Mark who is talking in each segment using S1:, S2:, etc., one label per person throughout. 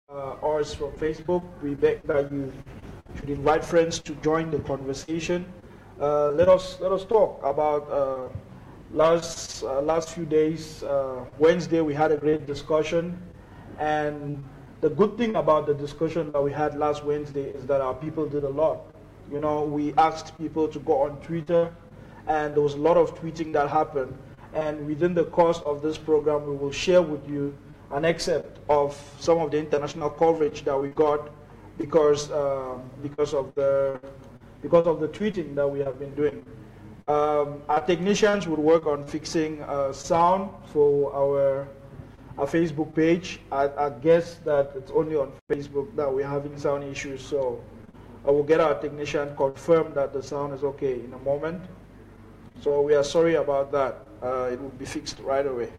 S1: us from Facebook. We beg that you should invite friends to join the conversation. Let us talk about last few days. Wednesday we had a great discussion, and the good thing about the discussion that we had last Wednesday is that our people did a lot. You know, we asked people to go on Twitter, and there was a lot of tweeting that happened. And within the course of this program, we will share with you an excerpt of some of the international coverage that we got because of the tweeting that we have been doing. Our technicians will work on fixing sound for our Facebook page. I guess that it's only on Facebook that we're having sound issues, so I will get our technician confirm that the sound is okay in a moment. So we are sorry about that. It will be fixed right away.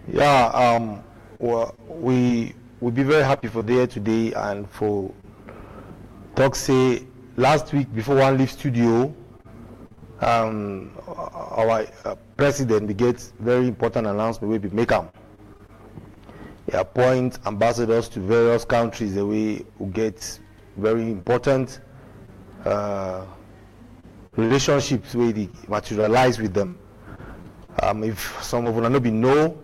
S2: Yeah, well, we will be very happy for there today and for talk say last week before one leave studio. Our president we get very important announcement we make them. He appoint ambassadors to various countries the way we get very important relationships where they materialize with them. If some of you not be know,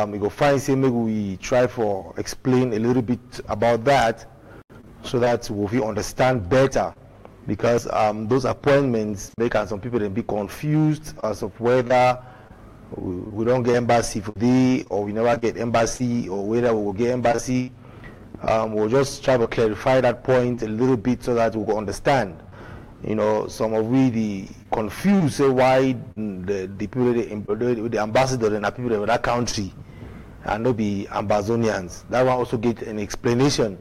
S2: we go find say maybe we try for explain a little bit about that so that we understand better, because those appointments make some people then be confused as of whether we don't get embassy for the or we never get embassy, or whether we will get embassy. We'll just try to clarify that point a little bit so that we will understand. You know, some of we the confused say why the people the ambassador and the people of that country and not be Ambazonians. That one also get an explanation.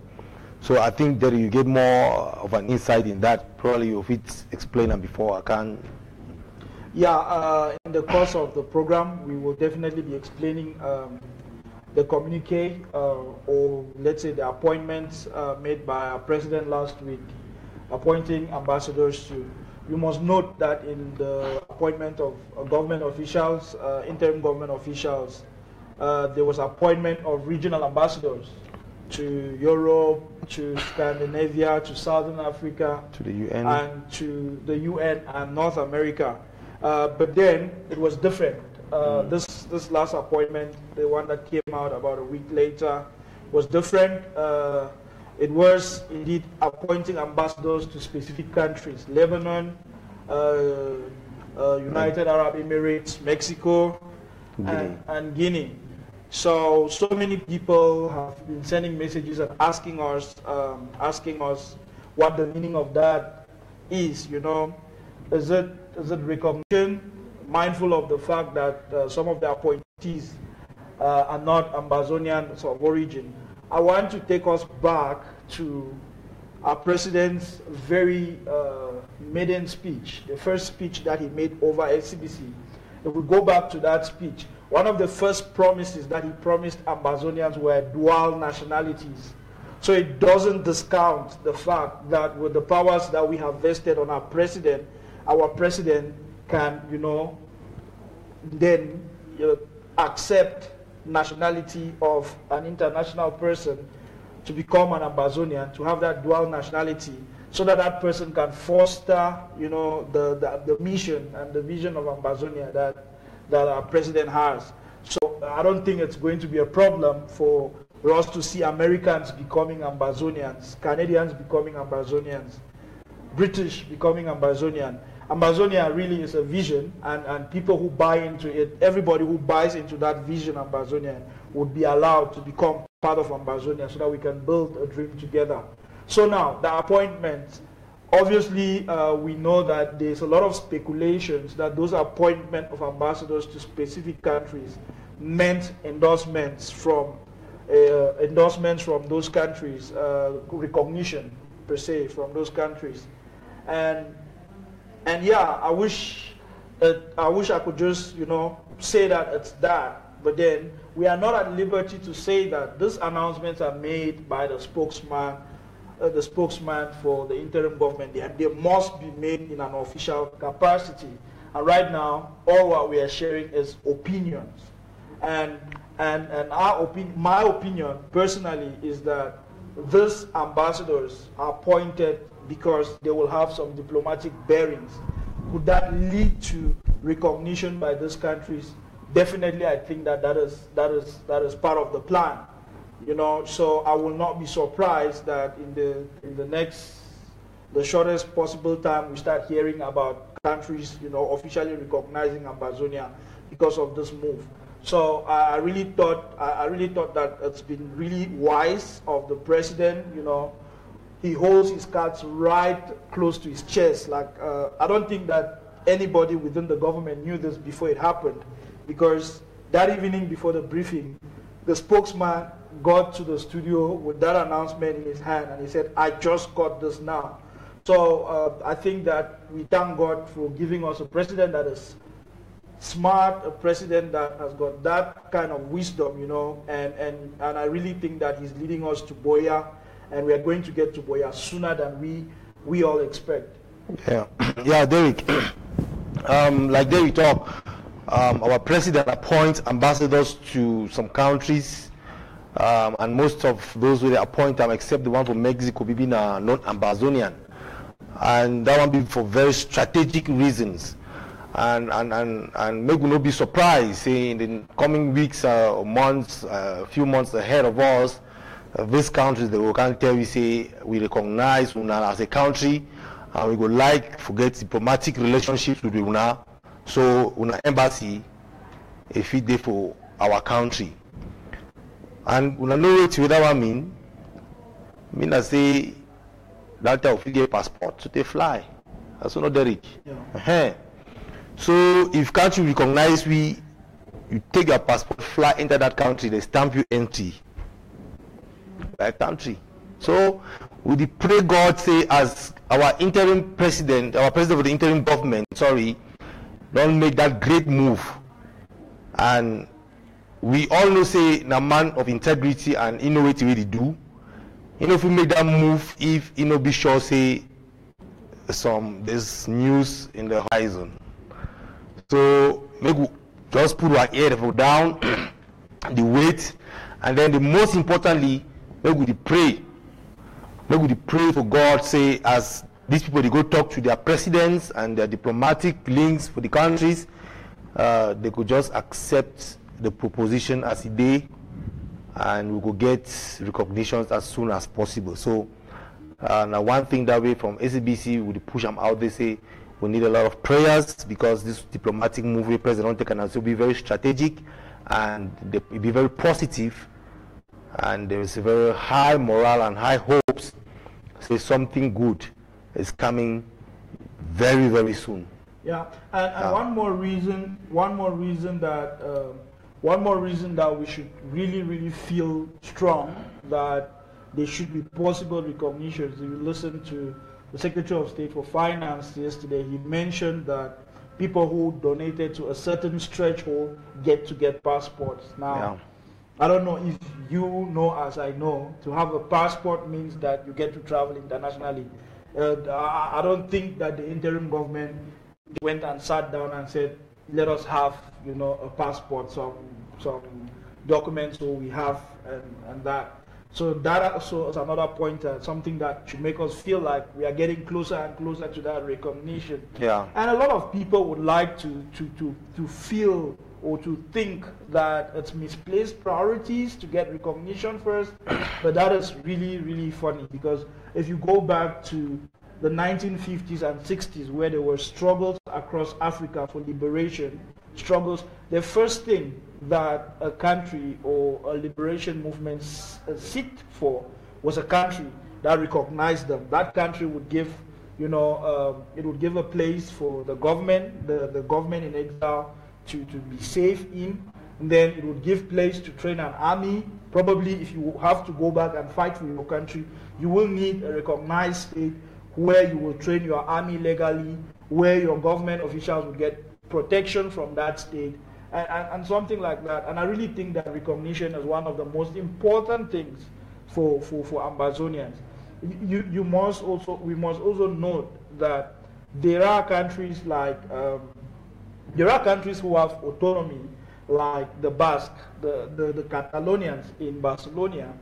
S2: So I think that you get more of an insight in that. Probably you fit explain them before I can.
S1: Yeah, in the course of the program, we will definitely be explaining the communique or let's say the appointments made by our president last week, appointing ambassadors to. You must note that in the appointment of government officials, interim government officials, there was appointment of regional ambassadors to Europe, to Scandinavia, to Southern Africa,
S2: to the UN,
S1: and to the UN and North America. But then it was different. This last appointment, the one that came out about a week later, was different. It was indeed appointing ambassadors to specific countries: Lebanon, United Arab Emirates, Mexico, and Guinea. So many people have been sending messages and asking us what the meaning of that is. You know, is it recognition, mindful of the fact that some of the appointees are not Ambazonians of origin? I want to take us back to our president's very maiden speech, the first speech that he made over SCBC. If we go back to that speech, one of the first promises that he promised Ambazonians were dual nationalities. So it doesn't discount the fact that with the powers that we have vested on our president can, you know, then accept nationality of an international person to become an Ambazonian, to have that dual nationality, so that that person can foster, you know, the mission and the vision of Ambazonia that our president has. So I don't think it's going to be a problem for us to see Americans becoming Ambazonians, Canadians becoming Ambazonians, British becoming Ambazonian. Ambazonia really is a vision, and people who buy into it, everybody who buys into that vision, Ambazonia, would be allowed to become part of Ambazonia so that we can build a dream together. So now, the appointments, obviously we know that there's a lot of speculations that those appointment of ambassadors to specific countries meant endorsements from those countries, recognition per se from those countries. And yeah, I wish I could just, you know, say that it's that, but then we are not at liberty to say that. These announcements are made by the spokesman for the interim government. They must be made in an official capacity. And right now, all what we are sharing is opinions. And And my opinion personally is that these ambassadors are appointed because they will have some diplomatic bearings. Could that lead to recognition by these countries? Definitely, I think that is part of the plan. You know, so I will not be surprised that in the shortest possible time, we start hearing about countries, you know, officially recognizing Ambazonia because of this move. So I really thought that it's been really wise of the president. You know, he holds his cards right close to his chest. Like I don't think that anybody within the government knew this before it happened, because that evening before the briefing, the spokesman got to the studio with that announcement in his hand, and he said, "I just got this now." So I think that we thank God for giving us a president that is smart, a president that has got that kind of wisdom, you know, and I really think that he's leading us to Boya, and we are going to get to Boya sooner than we all expect.
S2: Yeah, yeah, Derek. Like Derek talk, our president appoints ambassadors to some countries, and most of those who they appoint them, except the one from Mexico, be non-Ambazonian. And that one be for very strategic reasons, and maybe will not be surprised, say in the coming weeks or months, a few months ahead of us, these countries they will can tell we say we recognize Una as a country, and we would like forget diplomatic relationships with Una, so Una embassy a fit there for our country. And Una know what that one mean I say that will get passport to they fly. That's not Derek. Yeah. So if country recognize you take your passport, fly into that country, they stamp you empty by country. So we pray God say as our interim president, our president of the interim government, don't make that great move. And we all know say a man of integrity and innovative way to do. You know, if we make that move, if you know, be sure say there's news in the horizon. So maybe just put our ear down, the weight, and then the most importantly, maybe we pray. Maybe we pray for God, say as these people they go talk to their presidents and their diplomatic links for the countries, they could just accept the proposition as a day, and we could get recognitions as soon as possible. So now one thing that way from SABC, we push them out, they say we need a lot of prayers because this diplomatic move the president take and be very strategic, and it be very positive, and there is a very high morale and high hopes, say something good is coming very, very soon.
S1: Yeah, and one more reason that we should really, really feel strong that there should be possible recognitions. If you listen to the Secretary of State for Finance yesterday, he mentioned that people who donated to a certain threshold get passports. Now, I don't know if you know as I know, to have a passport means that you get to travel internationally. I don't think that the interim government went and sat down and said, let us have, you know, a passport, some documents so we have and that. So that also is another point, something that should make us feel like we are getting closer and closer to that recognition.
S2: Yeah.
S1: And a lot of people would like to feel or to think that it's misplaced priorities to get recognition first, but that is really, really funny, because if you go back to the 1950s and 60s where there were struggles across Africa for liberation, the first thing that a country or a liberation movement seek for was a country that recognized them. That country would give, you know, it would give a place for the government, the government in exile to be safe in, and then it would give place to train an army. Probably if you have to go back and fight for your country, you will need a recognized state where you will train your army legally, where your government officials will get protection from that state, and something like that. And I really think that recognition is one of the most important things for Ambazonians. We must also note that there are countries like there are countries who have autonomy like the Basque, the Catalonians in Barcelona,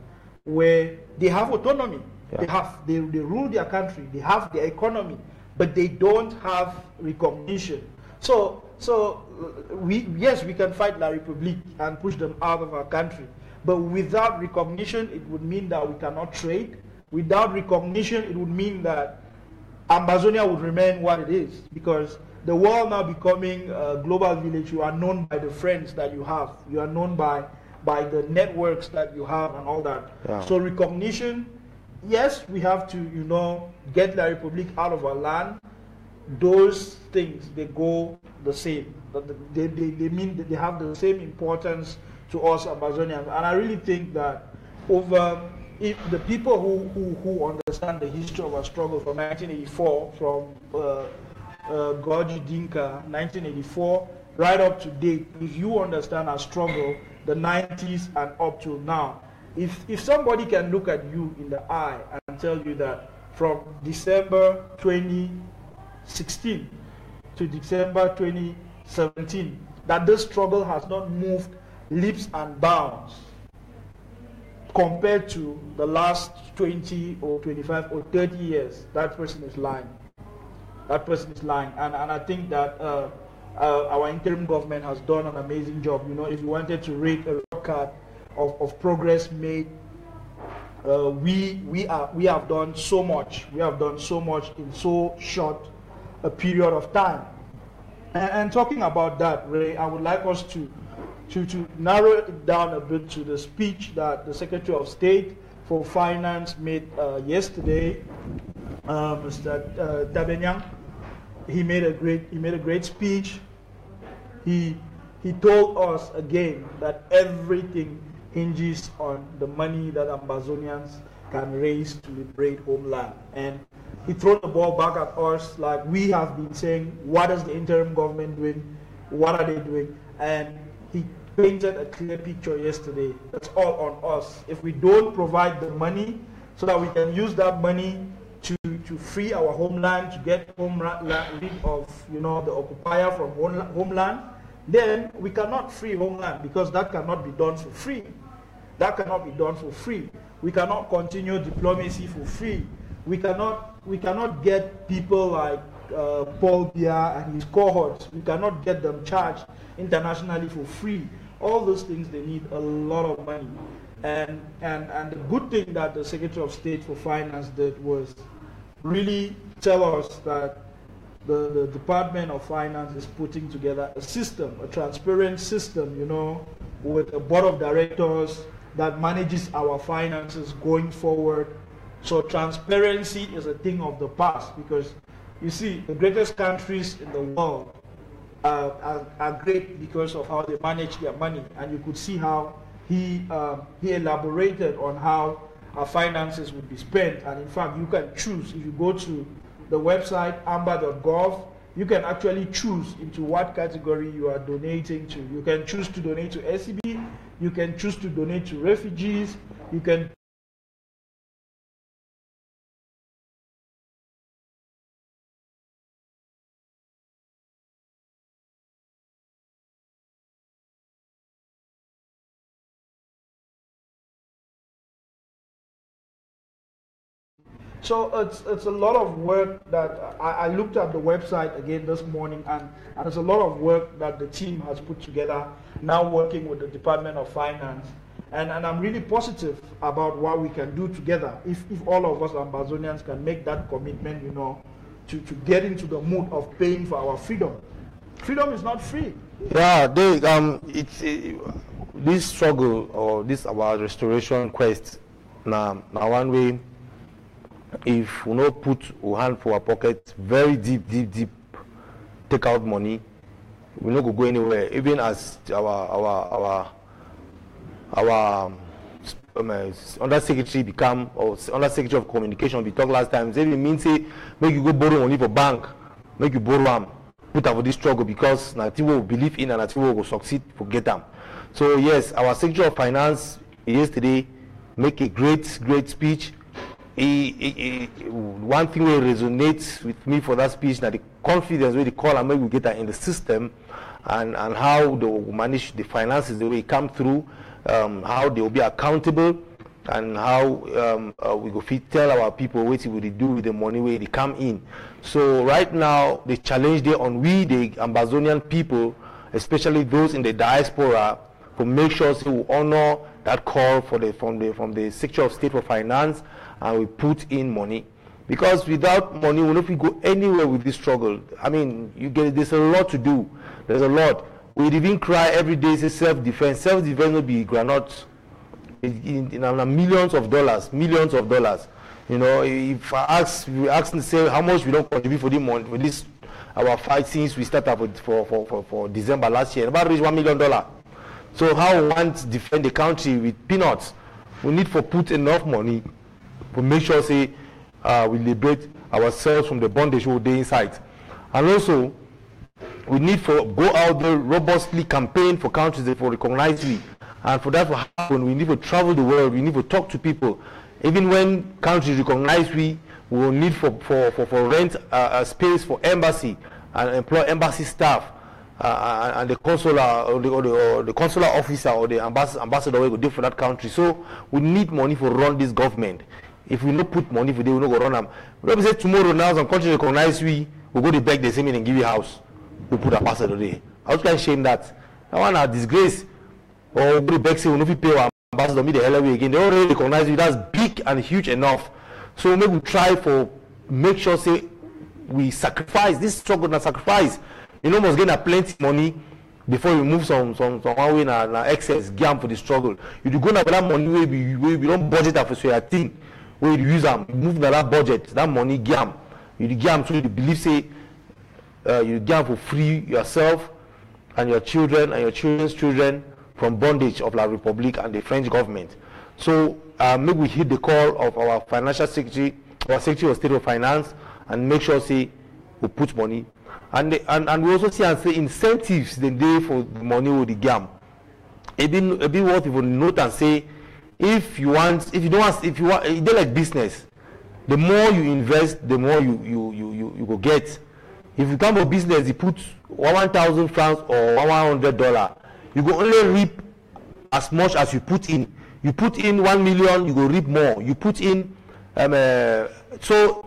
S1: where they have autonomy. Yeah. They rule their country, they have their economy, but they don't have recognition. So we can fight La République and push them out of our country, but without recognition, it would mean that we cannot trade. Without recognition, it would mean that Amazonia would remain what it is, because the world now becoming a global village. You are known by the friends that you have. You are known by the networks that you have and all that. Yeah. So recognition, yes, we have to, get La République out of our land. Those things, they go the same. They mean that they have the same importance to us Amazonians. And I really think that if the people who understand the history of our struggle from 1984, from Gorgi Dinka, 1984, right up to date, if you understand our struggle, the 90s and up to now, if somebody can look at you in the eye and tell you that from December 2016 to December 2017, that this struggle has not moved leaps and bounds compared to the last 20 or 25 or 30 years, that person is lying. That person is lying. And I think that our interim government has done an amazing job. If you wanted to rate a record of progress made, we have done so much. We have done so much in so short a period of time. And talking about that, Ray, I would like us to narrow it down a bit to the speech that the Secretary of State for Finance made yesterday, Mr. Tabenyang. He made a great speech. He told us again that everything hinges on the money that Amazonians can raise to liberate homeland. And he threw the ball back at us, like we have been saying, what is the interim government doing? What are they doing? And he painted a clear picture yesterday. That's all on us. If we don't provide the money so that we can use that money to free our homeland, to get homeland rid of the occupier from homeland, then we cannot free homeland, because that cannot be done for free. That cannot be done for free. We cannot continue diplomacy for free. We cannot get people like Paul Biya and his cohorts. We cannot get them charged internationally for free. All those things, they need a lot of money. And the good thing that the Secretary of State for Finance did was really tell us that the Department of Finance is putting together a system, a transparent system, with a board of directors that manages our finances going forward. So transparency is a thing of the past, because you see, the greatest countries in the world are great because of how they manage their money. And you could see how he elaborated on how our finances would be spent. And in fact, you can choose. If you go to the website amba.gov, you can actually choose into what category you are donating to. You can choose to donate to SCB, you can choose to donate to refugees, you can So it's a lot of work that I looked at the website again this morning, and it's a lot of work that the team has put together, now working with the Department of Finance. And I'm really positive about what we can do together if all of us Amazonians can make that commitment, to get into the mood of paying for our freedom. Freedom is not free.
S2: Yeah, this struggle, or this our restoration quest, now one way, if we not put our hand for our pocket very deep, take out money, we not go anywhere. Even as our undersecretary become, or undersecretary of communication, we talked last time. Say, it means say make you go borrow money for bank, make you borrow them, put up for this struggle, because nothing will believe in and nothing will succeed. Forget them. So yes, our Secretary of Finance yesterday make a great speech. one thing that resonates with me for that speech, that the confidence where they call and maybe we get that in the system, and how they will manage the finances, the way it come through, how they will be accountable, and how we go fit tell our people what we do with the money where they come in. So right now the challenge there on we the Ambazonian people, especially those in the diaspora, to make sure we honor that call from the Secretary of State for Finance, and we put in money, because without money we'll not go anywhere with this struggle. I mean, there's a lot to do. There's a lot. We even cry every day, say self-defense. Self-defense will be granuts in millions of dollars. You know, if we ask to say how much we don't contribute for the month for this our fight since we started for December last year, about reach $1 million. So how we want to defend the country with peanuts? We need to put enough money to make sure say we liberate ourselves from the bondage we're inside. And also we need to go out there robustly campaign for countries that for recognize we. And for that to happen, we need to travel the world, we need to talk to people. Even when countries recognize we will need for rent a space for embassy and employ embassy staff and the consular or the consular officer or the ambassador will do for that country. So we need money for run this government. If we not put money for them, we not go run them. We say tomorrow now some countries recognize we will go to beg the same and give you a house. We put ambassador there. How can I shame that? I want a disgrace. Or go to beg say we not pay our ambassador me the hell away again. They already recognize you. That's big and huge enough. So maybe we try for make sure say we sacrifice this struggle and sacrifice. You know, must get plenty money before you move some one way na excess gam for the struggle. You do go na that money where we don't budget for so your thing. Where you use them, move that budget, that money gam. You do gam so you believe say you gam for free yourself and your children and your children's children from bondage of La Republic and the French government. So maybe we hit the call of our financial secretary, our Secretary of State of Finance, and make sure say we put money. And we also see and say incentives the day for the money with the gam. It be what people note and say, if you do like business, the more you invest, the more you go get. If you come for business, you put 1,000 francs or $100, you go only reap as much as you put in. You put in 1 million, you go reap more. You put in so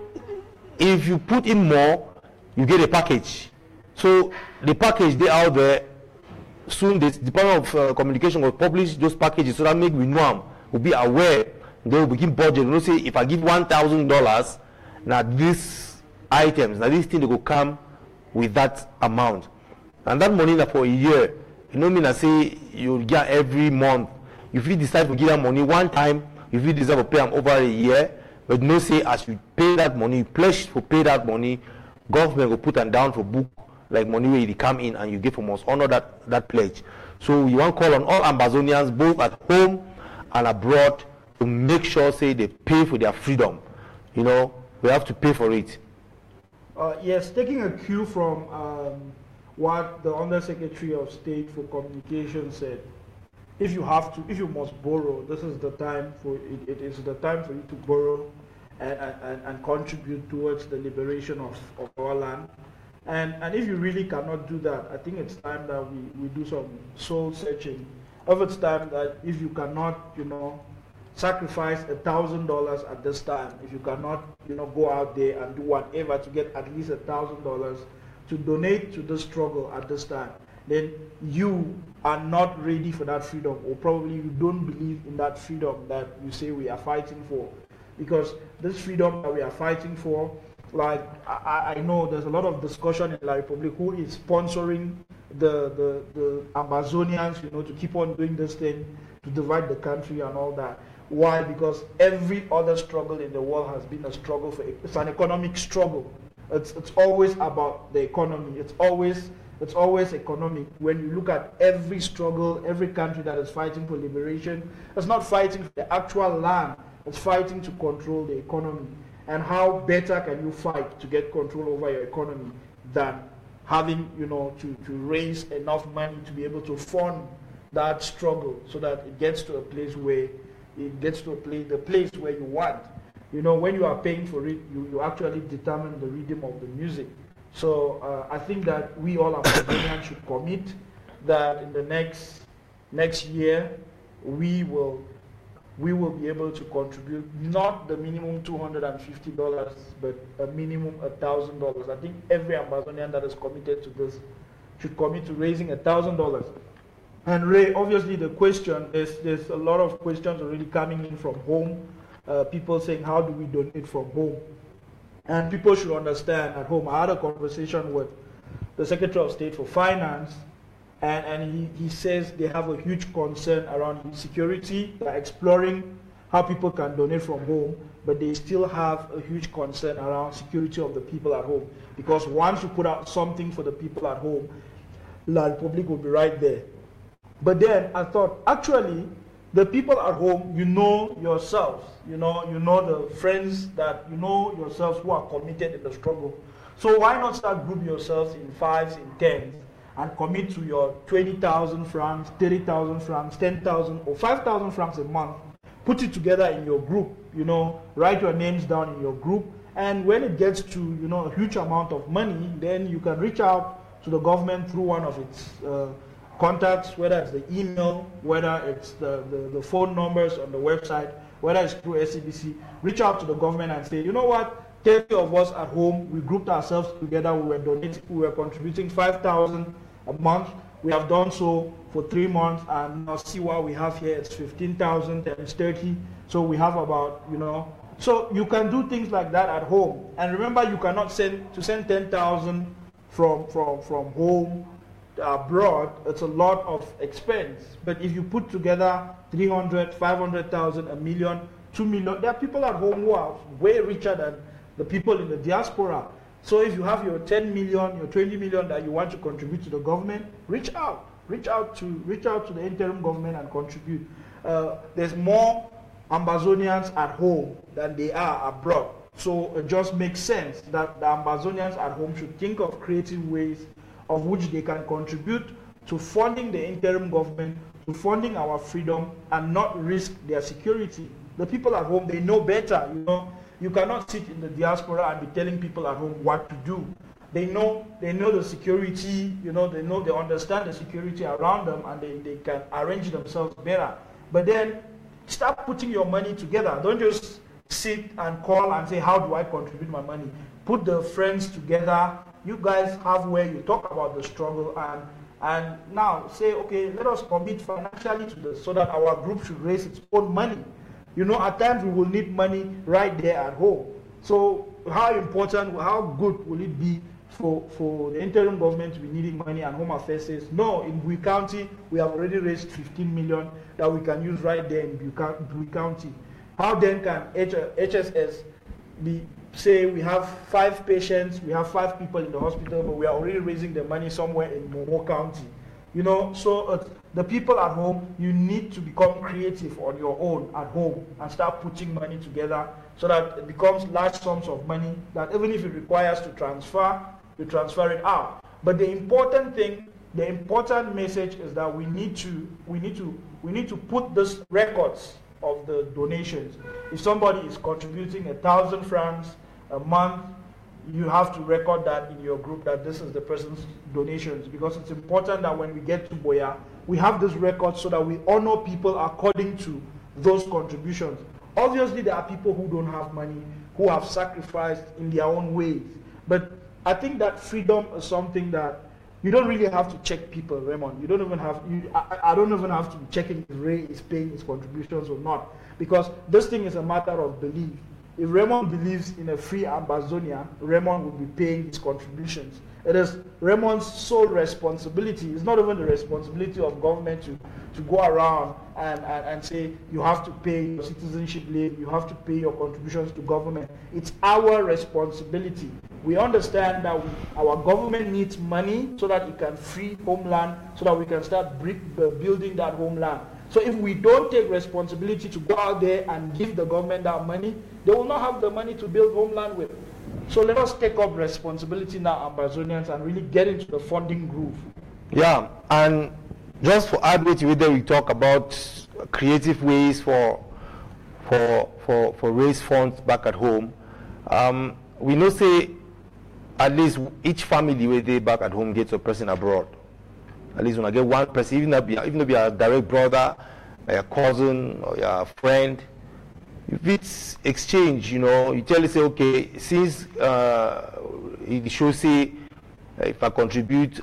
S2: if you put in more, you get a package. So the package they out there. Soon the Department of Communication will publish those packages so that make we know them. We'll be aware. They will begin budget. You say if I give $1,000, now these items, now these things they will come with that amount, and that money now for a year. You know mean I say you get every month. If you decide to give that money one time, if you decide to pay them over a year, but no say as you pay that money, you pledge to pay that money, government will put them down for book like money where they come in and you give from us, honor that pledge. So we want to call on all Ambazonians, both at home and abroad, to make sure say they pay for their freedom. You know, we have to pay for it.
S1: Yes, taking a cue from what the Undersecretary of State for Communication said, if you must borrow, this is the time for it. It is the time for you to borrow and contribute towards the liberation of our land. And if you really cannot do that, I think it's time that we do some soul searching. If it's time that if you cannot, you know, sacrifice $1,000 at this time, if you cannot, you know, go out there and do whatever to get at least $1,000 to donate to the struggle at this time, then you are not ready for that freedom, or probably you don't believe in that freedom that you say we are fighting for. Because this freedom that we are fighting for, like I know there's a lot of discussion in La Republic who is sponsoring the Ambazonians, you know, to keep on doing this thing, to divide the country and all that. Why? Because every other struggle in the world has been a struggle for, it's an economic struggle. It's always about the economy. It's always economic. When you look at every struggle, every country that is fighting for liberation, it's not fighting for the actual land. It's fighting to control the economy. And how better can you fight to get control over your economy than having, you know, to raise enough money to be able to fund that struggle so that it gets to a place where the place where you want. when you are paying for it, you actually determine the rhythm of the music. So I think that we all Amazonians should commit that in the next year we will be able to contribute not the minimum $250, but a minimum $1,000. I think every Amazonian that is committed to this should commit to raising $1,000. And Ray, obviously the question, there's a lot of questions already coming in from home. People saying, how do we donate from home? And people should understand at home. I had a conversation with the Secretary of State for Finance, and he says they have a huge concern around security. They're exploring how people can donate from home, but they still have a huge concern around security of the people at home. Because once you put out something for the people at home, La Republic will be right there. But then I thought, actually, the people at home, you know yourselves, you know the friends that you know yourselves who are committed in the struggle. So why not start group yourselves in 5s, in 10s, and commit to your 20,000 francs, 30,000 francs, 10,000 or 5,000 francs a month. Put it together in your group, write your names down in your group, and when it gets to a huge amount of money, then you can reach out to the government through one of its contacts, whether it's the email, whether it's the phone numbers on the website, whether it's through SCBC. Reach out to the government and say, you know what, 30 of us at home, we grouped ourselves together, we were contributing 5,000 a month. We have done so for 3 months, and now see what we have here. It's 15,000 times 30. So we have about, So you can do things like that at home. And remember, you cannot send 10,000 from home abroad. It's a lot of expense. But if you put together 300, 500,000, a million, 2 million, there are people at home who are way richer than the people in the diaspora. So if you have your 10 million, your 20 million that you want to contribute to the government, reach out to the interim government and contribute. There's more Ambazonians at home than they are abroad. So it just makes sense that the Ambazonians at home should think of creative ways of which they can contribute to funding the interim government, to funding our freedom, and not risk their security. The people at home, they know better, You cannot sit in the diaspora and be telling people at home what to do. They know the security, they understand the security around them, and they can arrange themselves better. But then start putting your money together. Don't just sit and call and say, how do I contribute my money? Put the friends together. You guys have where you talk about the struggle, and now say, okay, let us commit financially to this so that our group should raise its own money. At times we will need money right there at home. So how important, how good will it be for the interim government to be needing money, and Home Affairs says, no, in Bui County, we have already raised 15 million that we can use right there in Bui County. How then can HSS say we have 5 patients, we have 5 people in the hospital, but we are already raising the money somewhere in Momo County? So the people at home, you need to become creative on your own at home and start putting money together so that it becomes large sums of money that even if it requires to transfer, you transfer it out. But the important thing, the important message is that we need to put this records of the donations. If somebody is contributing 1,000 francs a month, you have to record that in your group that this is the person's donations, because it's important that when we get to Boya, we have this record so that we honor people according to those contributions. Obviously, there are people who don't have money, who have sacrificed in their own ways. But I think that freedom is something that you don't really have to check people, Raymond. You don't even have, I don't even have to be checking if Ray is paying his contributions or not, because this thing is a matter of belief. If Raymond believes in a free Ambazonia, Raymond will be paying his contributions. It is Raymond's sole responsibility. It's not even the responsibility of government to go around and say you have to pay your citizenship leave, you have to pay your contributions to government. It's our responsibility. We understand that our government needs money so that it can free homeland, so that we can start building that homeland. So if we don't take responsibility to go out there and give the government that money, they will not have the money to build homeland with. So let us take up responsibility now, Ambazonians, and really get into the funding groove.
S2: Yeah, and just for add weight with we talk about creative ways for for raise funds back at home. We know say at least each family where they back at home gets a person abroad. At least when I get one person, even if you be a direct brother, a cousin, or your friend, if it's exchange, you know, you tell us say, okay, since it shows say if I contribute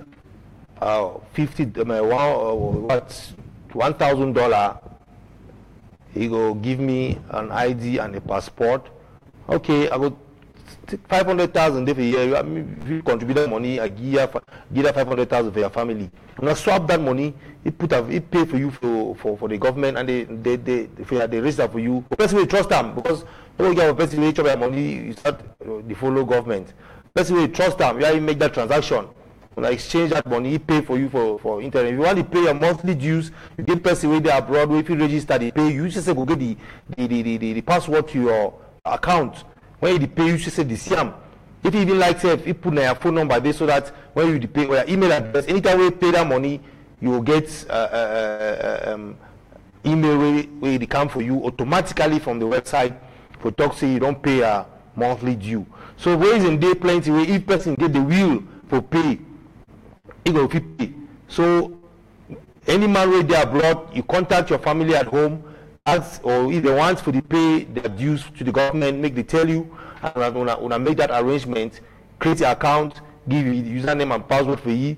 S2: $1,000, he go give me an ID and a passport. Okay, I go take 500,000 every year. If you contribute that money, I give that 500,000 for your family. I'm gonna swap that money. It pay for you for the government, and they register for you. The person will trust them, because when you get a person will chop your money, you start the follow government. Person will trust them. You make that transaction. When I exchange that money, he pay for you for internet. If you want to pay your monthly dues, you get person where they abroad, where if you register, they pay you. You just say go get the password to your account. When you pay, you should say the SIAM. If you even like say, if you put your phone number there, so that when you pay or your email address, anytime you pay that money, you will get email where they come for you automatically from the website for talk say you don't pay a monthly due. So ways in day plenty where if person get the will for pay, he go pay. So any man where they abroad, you contact your family at home, ask, or if they want for the pay their dues to the government, make they tell you, and when I make that arrangement, create your account, give you the username and password for you.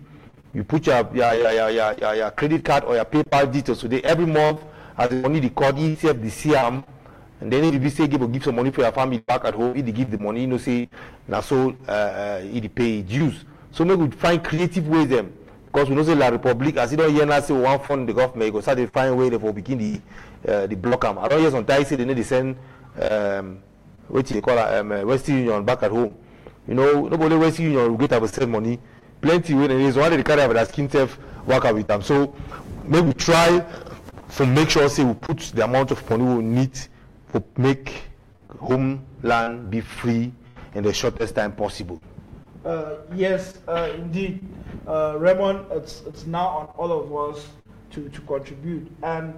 S2: You put your credit card or your PayPal details today every month as the money they call ECF the CM, and then if you say give some money for your family back at home, if they give the money, you know, say now so it pay dues. So maybe we find creative ways them, because we know say La Republic, as you don't hear now say one fund the government, go start to find way for begin the block I don't hear sometimes say they need to send what they call Western Union back at home. You know, nobody Western Union will get to send money. Plenty when it is one of the carry of that skin theft work out with them. So maybe we try to make sure say we put the amount of money we need to make homeland be free in the shortest time possible.
S1: Yes, indeed, Raymond. It's now on all of us to contribute, and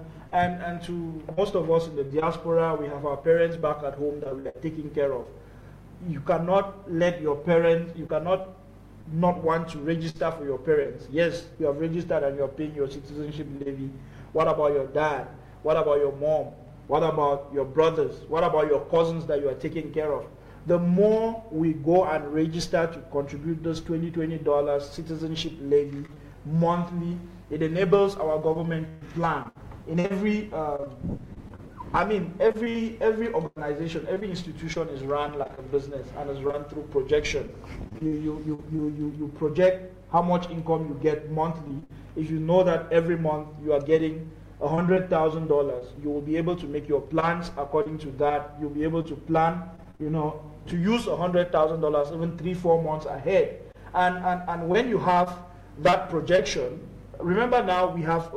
S1: to most of us in the diaspora, we have our parents back at home that we are taking care of. You cannot let your parents. You cannot not want to register for your parents. Yes, you have registered and you're paying your citizenship levy. What about your dad? What about your mom? What about your brothers? What about your cousins that you are taking care of? The more we go and register to contribute those $20 citizenship levy monthly, it enables our government to plan. In every every organization, every institution is run like a business and is run through projection. You project how much income you get monthly. If you know that every month you are getting $100,000, you will be able to make your plans according to that. You'll be able to plan, you know, to use $100,000 even 3-4 months ahead. And when you have that projection, remember now we have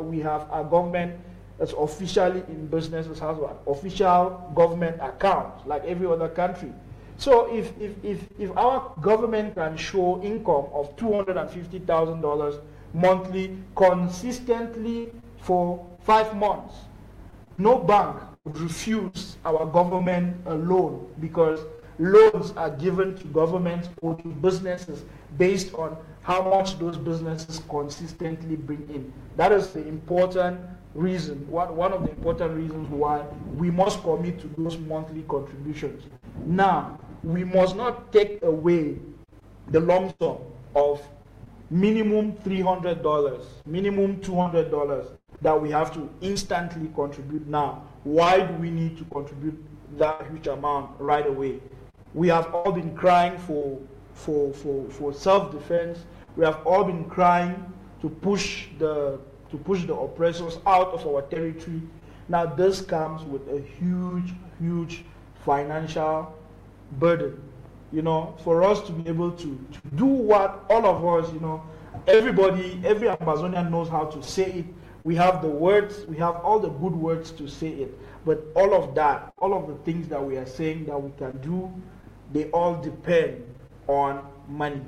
S1: our government that's officially in business, has an official government account like every other country. So if our government can show income of $250,000 monthly consistently for 5 months, no bank would refuse our government a loan, because loans are given to governments or to businesses based on how much those businesses consistently bring in. That is the important reason, one of the important reasons why we must commit to those monthly contributions. Now, we must not take away the lump sum of minimum $300, minimum $200 that we have to instantly contribute now. Why do we need to contribute that huge amount right away? We have all been crying for self-defense. We have all been crying to push the oppressors out of our territory. Now this comes with a huge financial burden. You know, for us to be able to do what all of us, you know, everybody, every Ambazonian knows how to say it. We have the words, we have all the good words to say it. But all of that, all of the things that we are saying that we can do, they all depend on money.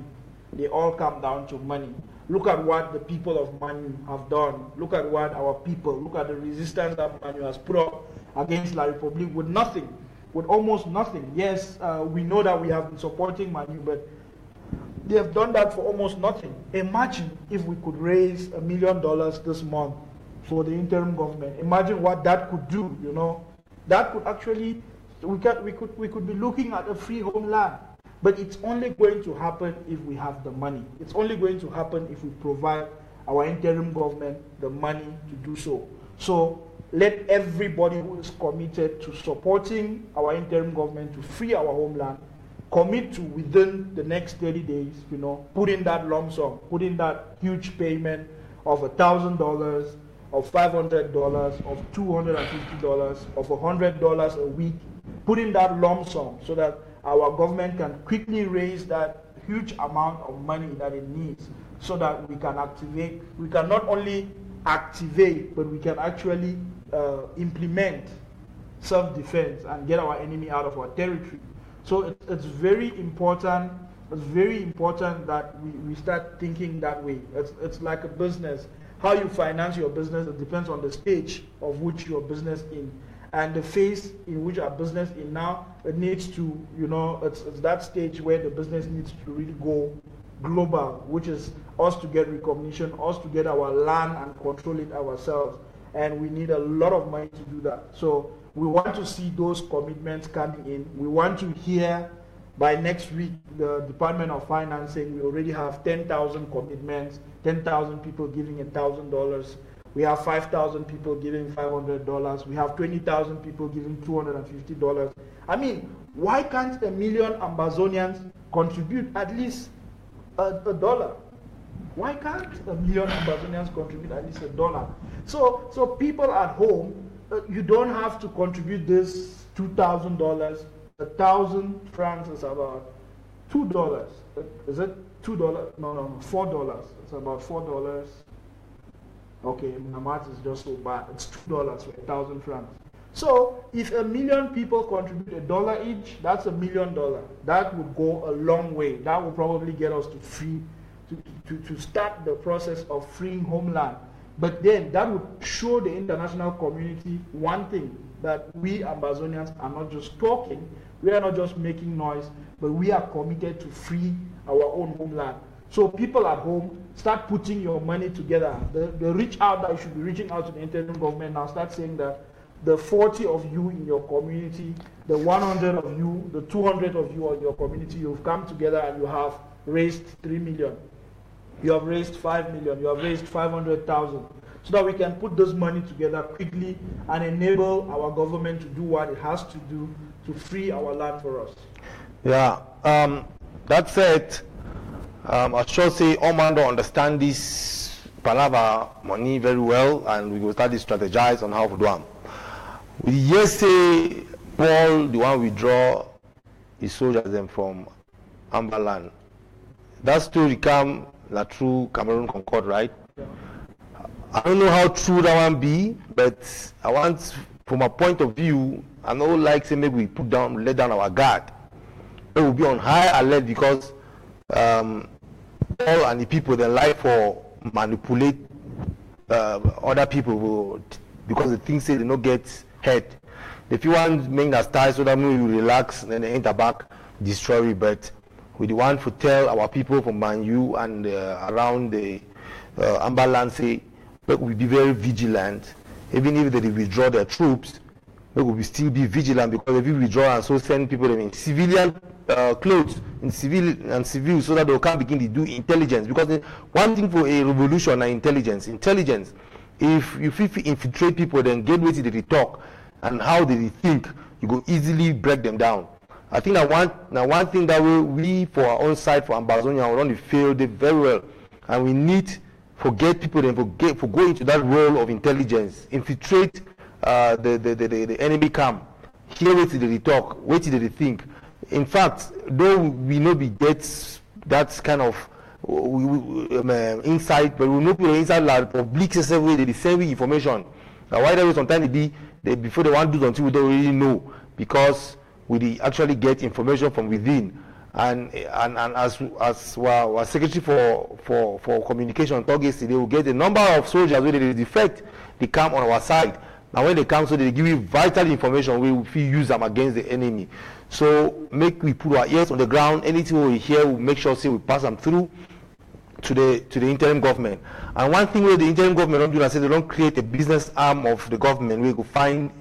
S1: They all come down to money. Look at what the people of Manu have done. Look at what our people, look at the resistance that Manu has put up against La République with nothing, with almost nothing. Yes, we know that we have been supporting Manu, but they have done that for almost nothing. Imagine if we could raise $1 million this month for the interim government. Imagine what that could do, you know. That could actually, we could be looking at a free homeland. But it's only going to happen if we have the money. It's only going to happen if we provide our interim government the money to do so. So let everybody who is committed to supporting our interim government to free our homeland commit to, within the next 30 days, you know, put in that lump sum, put in that huge payment of $1,000, of $500, of $250, of $100 a week, put in that lump sum so that our government can quickly raise that huge amount of money that it needs so that we can activate, we can not only activate, but we can actually implement self-defense and get our enemy out of our territory. So it's very important. It's very important that we start thinking that way. It's like a business. How you finance your business, it depends on the stage of which your business in. And the phase in which our business is now, it needs to, you know, it's that stage where the business needs to really go global, which is us to get recognition, us to get our land and control it ourselves. And we need a lot of money to do that. So we want to see those commitments coming in. We want to hear by next week, the Department of Finance saying we already have 10,000 commitments, 10,000 people giving $1,000. We have 5,000 people giving $500. We have 20,000 people giving $250. I mean, why can't 1 million Ambazonians contribute at least a dollar? Why can't 1 million Ambazonians contribute at least $1? So people at home, you don't have to contribute this $2,000. 1,000 francs is about $2. Is it $2? No, $4. It's about $4. Okay, my math is just so bad. It's $2 for 1,000 francs. So if 1 million people contribute $1 each, that's $1 million. That would go a long way. That will probably get us to free, to start the process of freeing homeland. But then that would show the international community one thing, that we Ambazonians are not just talking, we are not just making noise, but we are committed to free our own homeland. So people at home, start putting your money together. The reach out that you should be reaching out to the interim government now, start saying that the 40 of you in your community, the 100 of you, the 200 of you in your community, you've come together and you have raised 3 million. You have raised 5 million. You have raised 500,000. So that we can put this money together quickly and enable our government to do what it has to do to free our land for us.
S2: Yeah. That said, I should say Omando understand this palaver money very well, and we will start to strategize on how to do them. We just say Paul, the one withdraw his soldiers them from Amba land. That story come la true Cameroon Concord, right? Yeah. I don't know how true that one be, but I want, from a point of view, I know like say maybe we let down our guard. It will be on high alert because all and the people they like for manipulate other people because the things say they don't get hurt. If you want to make that style so that maybe you relax and then they enter back, destroy it. But we want to tell our people from Manu and around the Amba land say, but we'll be very vigilant. Even if they withdraw their troops, we will still be vigilant, because if we withdraw and so send people in civilian clothes, in civil, so that they can begin to do intelligence. Because one thing for a revolution is intelligence. Intelligence, if you infiltrate people, then get ready to talk and how they think, you go easily break them down. I think that one thing that we for our own side, for Ambazonia, we want to fail it very well, and we need forget people and for go into that role of intelligence, infiltrate the enemy camp, hear what they talk, what they think. In fact, though we know we get that kind of insight, but we know people inside the public system way they send information. Now why there sometimes they before they want to do something we don't really know, because we actually get information from within. And as our secretary for communication talk yesterday, we get a number of soldiers where they defect, they come on our side. Now when they come, so they give you vital information we will use them against the enemy. So make we put our ears on the ground. Anything we hear, we make sure say we pass them through to the interim government. And one thing where the interim government don't do is say they don't create a business arm of the government where you go find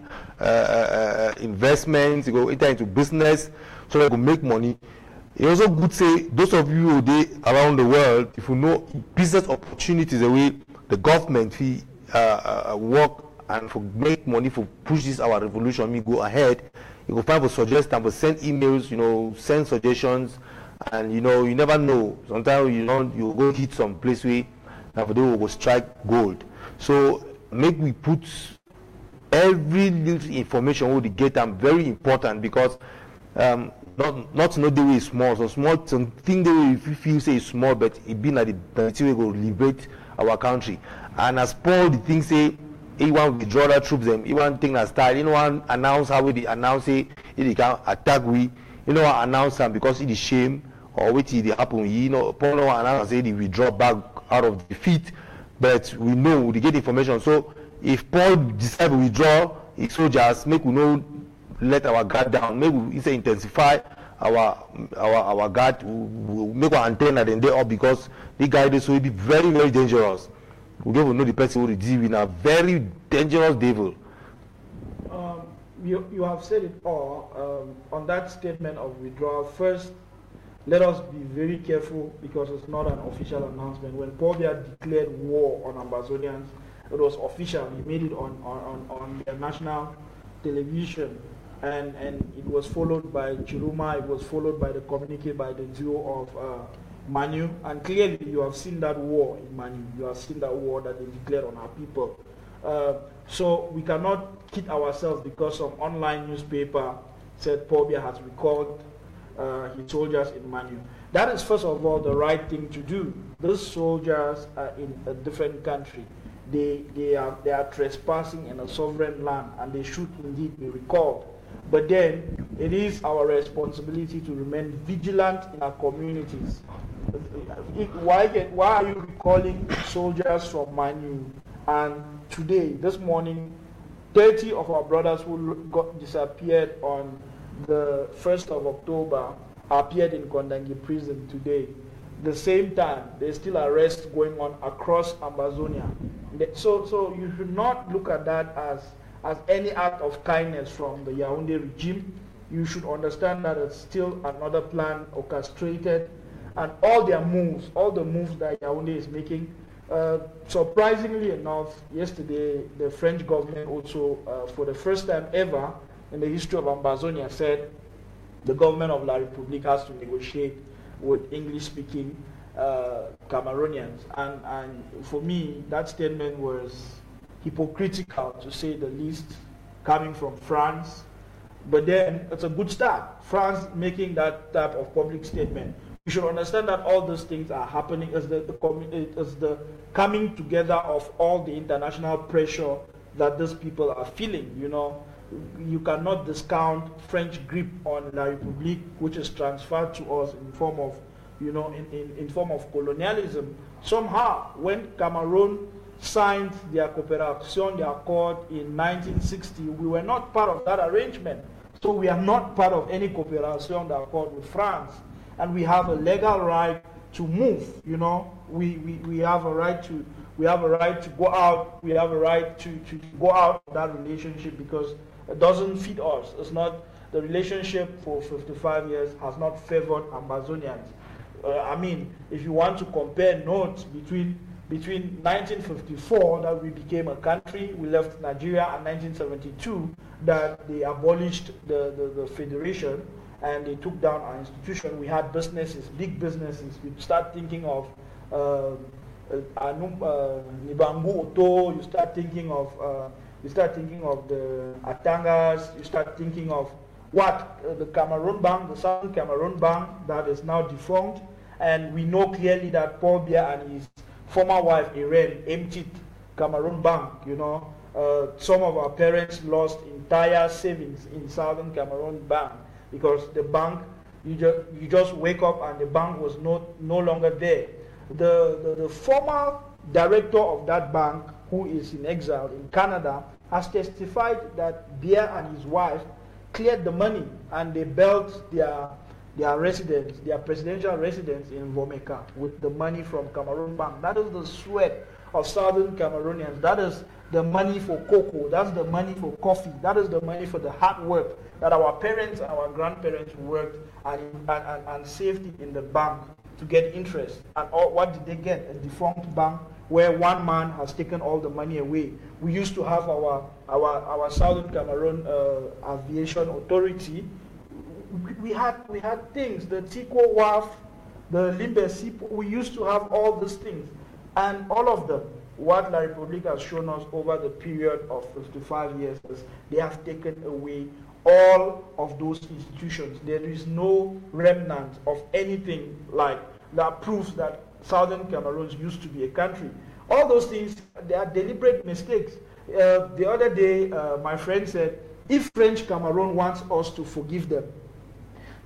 S2: investments, you go enter into business so they go make money. It also good say those of you who they around the world, if you know business opportunities the way the government fee work and for make money for push this our revolution, we go ahead. You go find for suggest and for send emails, you know, send suggestions, and you know you never know. Sometimes you go hit some place where now for they will go strike gold. So make we put every little information we get them very important because not to know the way is small. So small something the way if you feel say it's small, but it be like the way go liberate our country. And as Paul the thing say he want withdraw the troops them, he want thing that start, you know, want announce how we announce it, he can attack we, you know, announce them because it is shame or what it happen, you know, Paul no announce say he withdraw back out of defeat, but we know we get information. So if Paul decide to withdraw his soldiers, make we know let our guard down, make we say intensify our guard, we make our antenna then they up because the guy this will be very, very dangerous. We don't know the person who is dealing a very dangerous devil.
S1: You have said it all. On that statement of withdrawal, first, let us be very careful because it's not an official announcement. When Paul Biya declared war on Ambazonians, it was official. He made it on the national television, and it was followed by Chiruma. It was followed by the communique by the duo of Manu, and clearly you have seen that war in Manu. You have seen that war that they declared on our people. So we cannot kid ourselves because some online newspaper said Paul Biya has recalled his soldiers in Manu. That is first of all the right thing to do. Those soldiers are in a different country. They are trespassing in a sovereign land and they should indeed be recalled. But then it is our responsibility to remain vigilant in our communities. Why are you recalling soldiers from Manu? And today, this morning, 30 of our brothers who got disappeared on the 1st of October appeared in Kondangi prison today. The same time, there's still arrests going on across Ambazonia. So you should not look at that as any act of kindness from the Yaoundé regime. You should understand that it's still another plan orchestrated, and all the moves that Yaoundé is making. Surprisingly enough, yesterday the French government also, for the first time ever in the history of Ambazonia, said the government of La République has to negotiate with English-speaking Cameroonians. And for me, that statement was hypocritical, to say the least, coming from France. But then it's a good start. France making that type of public statement. You should understand that all those things are happening as the coming together of all the international pressure that these people are feeling. You know, you cannot discount French grip on La République, which is transferred to us in form of, you know, in form of colonialism. Somehow, when Cameroon signed their cooperation, their accord in 1960, we were not part of that arrangement. So we are not part of any cooperation, the accord with France. And we have a legal right to move, you know. We have a right to go out. We have a right to go out of that relationship because it doesn't fit us. It's not, the relationship for 55 years has not favored Ambazonians. I mean, if you want to compare notes between 1954, that we became a country, we left Nigeria, and 1972, that they abolished the federation and they took down our institution. We had businesses, big businesses. We start thinking of Nibangu Oto. You start thinking of the Atangas. You start thinking of the Cameroon Bank, the Southern Cameroon Bank, that is now defunct. And we know clearly that Paul Biya and his former wife Irene emptied Cameroon Bank. You know, some of our parents lost entire savings in Southern Cameroon Bank because the bank, you just wake up and the bank was no longer there. The former director of that bank, who is in exile in Canada, has testified that Biya and his wife cleared the money and they built their residence, their presidential residence in Vomeka with the money from Cameroon Bank. That is the sweat of Southern Cameroonians. That is the money for cocoa. That's the money for coffee. That is the money for the hard work that our parents and our grandparents worked and saved it in the bank to get interest. And what did they get? A defunct bank where one man has taken all the money away. We used to have our Southern Cameroon Aviation Authority. We had things, the Tiko WAF, the Limbesi, we used to have all these things. And all of them, what La Republique has shown us over the period of 55 years is they have taken away all of those institutions. There is no remnant of anything like that proves that Southern Cameroon used to be a country. All those things, they are deliberate mistakes. The other day, my friend said, if French Cameroon wants us to forgive them,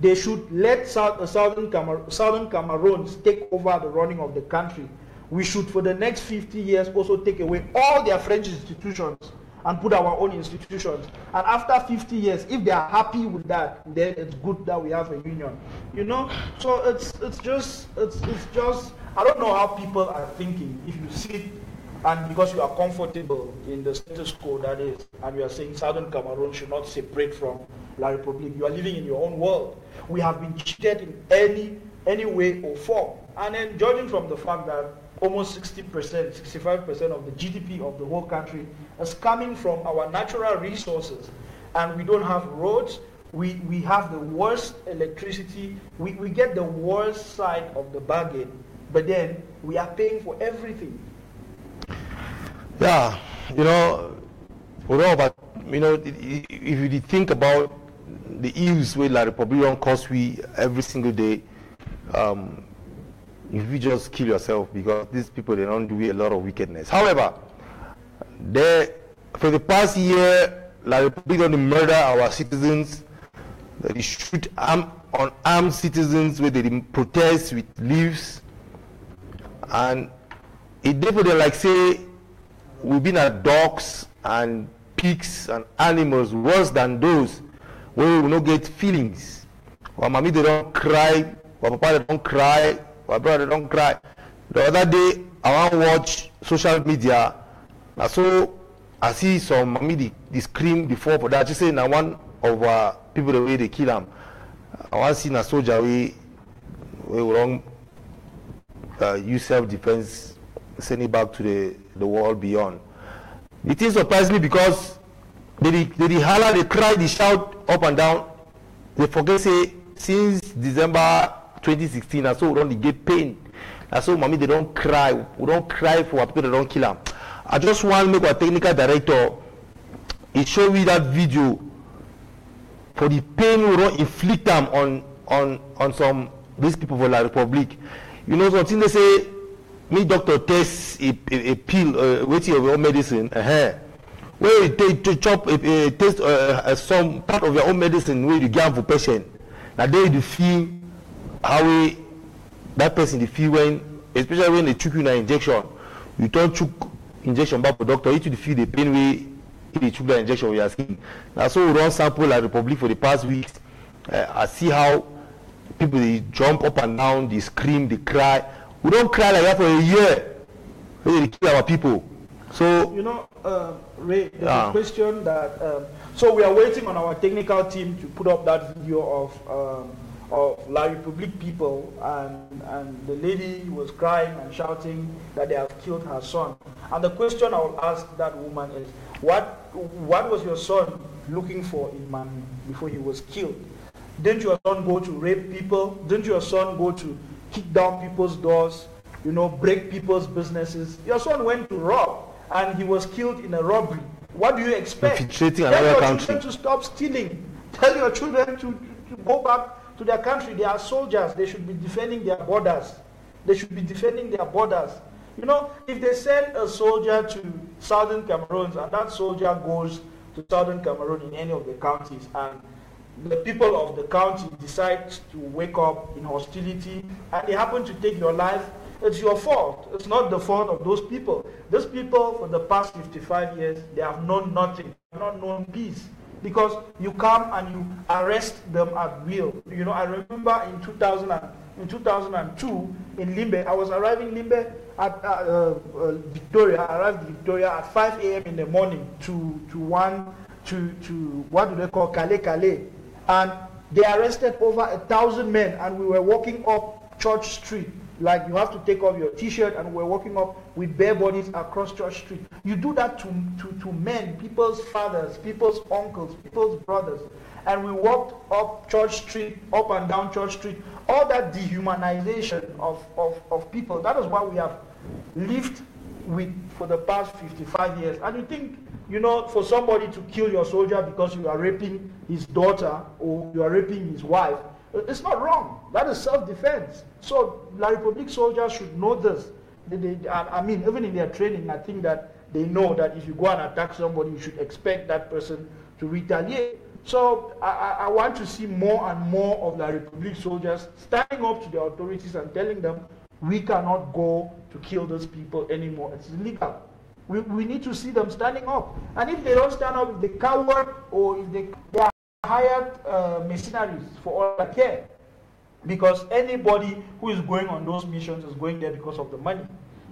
S1: they should let Southern Cameroons take over the running of the country. We should, for the next 50 years, also take away all their French institutions and put our own institutions. And after 50 years, if they are happy with that, then it's good that we have a union. You know? So it's just I don't know how people are thinking. If you sit and because you are comfortable in the status quo that is, and you are saying Southern Cameroon should not separate from La Republique, you are living in your own world. We have been cheated in any way or form. And then judging from the fact that almost 60%, 65% of the GDP of the whole country is coming from our natural resources, and we don't have roads, we have the worst electricity, we get the worst side of the bargain, but then we are paying for everything.
S2: Yeah, if you think about the ills where La Republique costs we every single day, if you just kill yourself, because these people, they don't do a lot of wickedness. However, for the past year, La Republique don't murder our citizens, they shoot unarmed citizens where they protest with leaves, and it therefore like say we've been at dogs and pigs and animals worse than those where we don't get feelings. Our mommy they don't cry, our papa they don't cry, our brother don't cry. The other day I want to watch social media, and so I see some mommy they scream before for that. Just saying now one of people the way they kill them. I want to see a soldier we wrong use self-defense, send it back to the world beyond. The thing surprised me because they holler, they cry, they shout up and down. They forget say since December 2016, and so we don't get pain. And so mommy they don't cry. We don't cry for what people that don't kill them. I just want to make our technical director he show me that video for the pain we don't inflict them on some these people for La Republique. You know something they say. Me doctor test a pill, waiting of your medicine, where you take to chop test some part of your own medicine where you give for patient. Now there you feel how that person they feel when, especially when they took you an injection, you don't took injection back for doctor, you feel the pain way they took the injection with your skin. Now so we run sample La Republique for the past weeks. I see how people they jump up and down, they scream, they cry. We don't cry like that for a year. We kill our people. So
S1: Ray, there's a question that so we are waiting on our technical team to put up that video of La Republique people, and the lady was crying and shouting that they have killed her son. And the question I will ask that woman is, what was your son looking for in Mami before he was killed? Didn't your son go to rape people? Didn't your son go to kick down people's doors, break people's businesses? Your son went to rob, and he was killed in a robbery. What do you expect?
S2: Infiltrating
S1: Tell your
S2: country.
S1: children to stop stealing. Tell your children to go back to their country. They are soldiers. They should be defending their borders. They should be defending their borders. If they send a soldier to Southern Cameroon, and that soldier goes to Southern Cameroon in any of the counties, and the people of the county decide to wake up in hostility and they happen to take your life, it's your fault. It's not the fault of those people. Those people, for the past 55 years, they have known nothing. They have not known peace. Because you come and you arrest them at will. You know, I remember in 2002 in Limbe, I was arriving Limbe at Victoria. I arrived in Victoria at 5 a.m. in the morning to what do they call Calais. And they arrested over 1,000 men, and we were walking up Church Street. Like, you have to take off your t-shirt, and we're walking up with bare bodies across Church Street. You do that to men, people's fathers, people's uncles, people's brothers. And we walked up Church Street, up and down Church Street. All that dehumanization of people, that is what we have lived with for the past 55 years. And you think, you know, for somebody to kill your soldier because you are raping his daughter or you are raping his wife, it's not wrong. That is self-defense. So La Republique soldiers should know this. I mean, even in their training, I think that they know that if you go and attack somebody, you should expect that person to retaliate. So I want to see more and more of La Republique soldiers standing up to the authorities and telling them, we cannot go to kill those people anymore. It's illegal. We need to see them standing up. And if they don't stand up, if they coward or if they are hired mercenaries for all I care. Because anybody who is going on those missions is going there because of the money.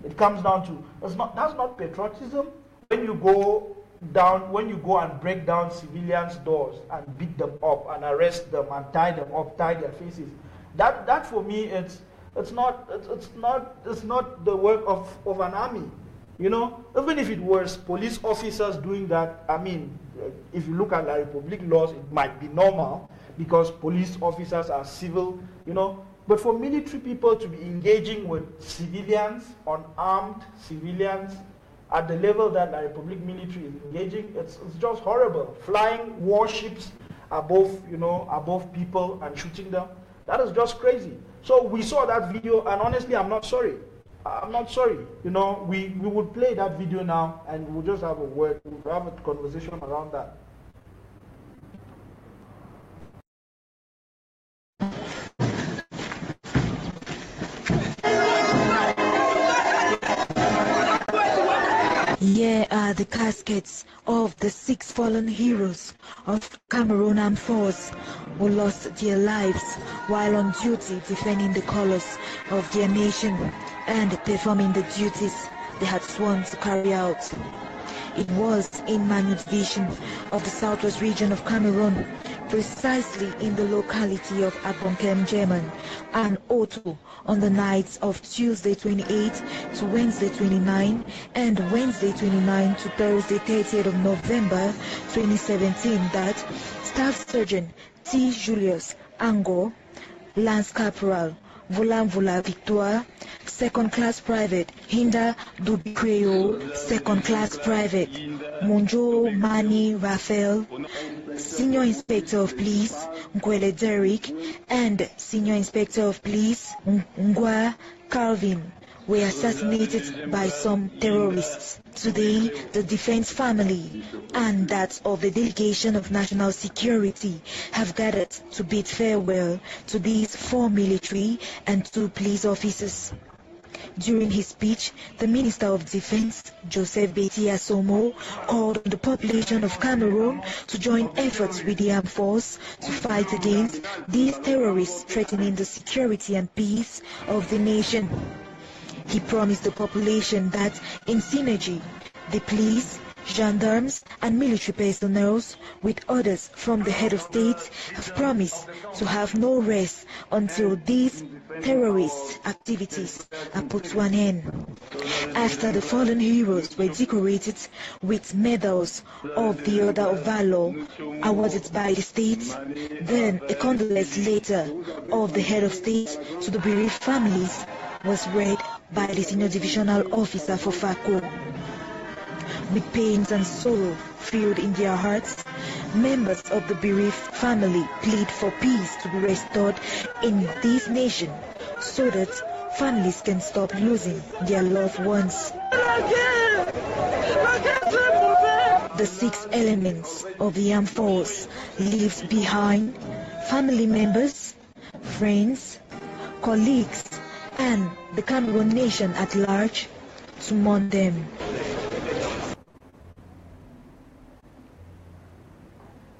S1: It comes down to, that's not patriotism. When you go and break down civilians' doors and beat them up and arrest them and tie them up, tie their faces, that for me it's not the work of an army. You know, even if it was police officers doing that, I mean, if you look at La Republique laws, it might be normal because police officers are civil, you know. But for military people to be engaging with civilians, unarmed civilians, at the level that La Republique military is engaging, it's just horrible. Flying warships above, you know, above people and shooting them, that is just crazy. So we saw that video, and honestly, I'm not sorry. I'm not sorry. You know, we would play that video now, and we'll just have a word, we'll have a conversation around that.
S3: Here are the caskets of the 6 fallen heroes of Cameroon Armed Force who lost their lives while on duty defending the colors of their nation and performing the duties they had sworn to carry out. It was in Manu division of the southwest region of Cameroon, precisely in the locality of Abonkem German and Oto, on the nights of Tuesday 28 to Wednesday 29 and Wednesday 29 to Thursday 30th of November 2017 that Staff Sergeant T. Julius Ango, Lance Corporal Volamvula Victoire, Second Class Private Hinda Dubikreo, Second Class Private Munjo Mani Raphael, Senior Inspector of Police Ngwele Derek, and Senior Inspector of Police Ngwa Calvin were assassinated by some terrorists. Today, the defense family and that of the delegation of national security have gathered to bid farewell to these 4 military and 2 police officers. During his speech, the Minister of Defense, Joseph Beti Asomo, called on the population of Cameroon to join efforts with the armed force to fight against these terrorists threatening the security and peace of the nation. He promised the population that, in synergy, the police, gendarmes and military personnel, with orders from the head of state, have promised to have no rest until these terrorist activities are put to an end. After the fallen heroes were decorated with medals of the Order of Valor awarded by the state, then a condolence letter of the head of state to the bereaved families was read by the senior divisional officer for F.R.A. With pains and sorrow filled in their hearts, members of the bereaved family plead for peace to be restored in this nation so that families can stop losing their loved ones. The 6 elements of the armed force leaves behind family members, friends, colleagues, and the Cameroon nation at large to mourn them.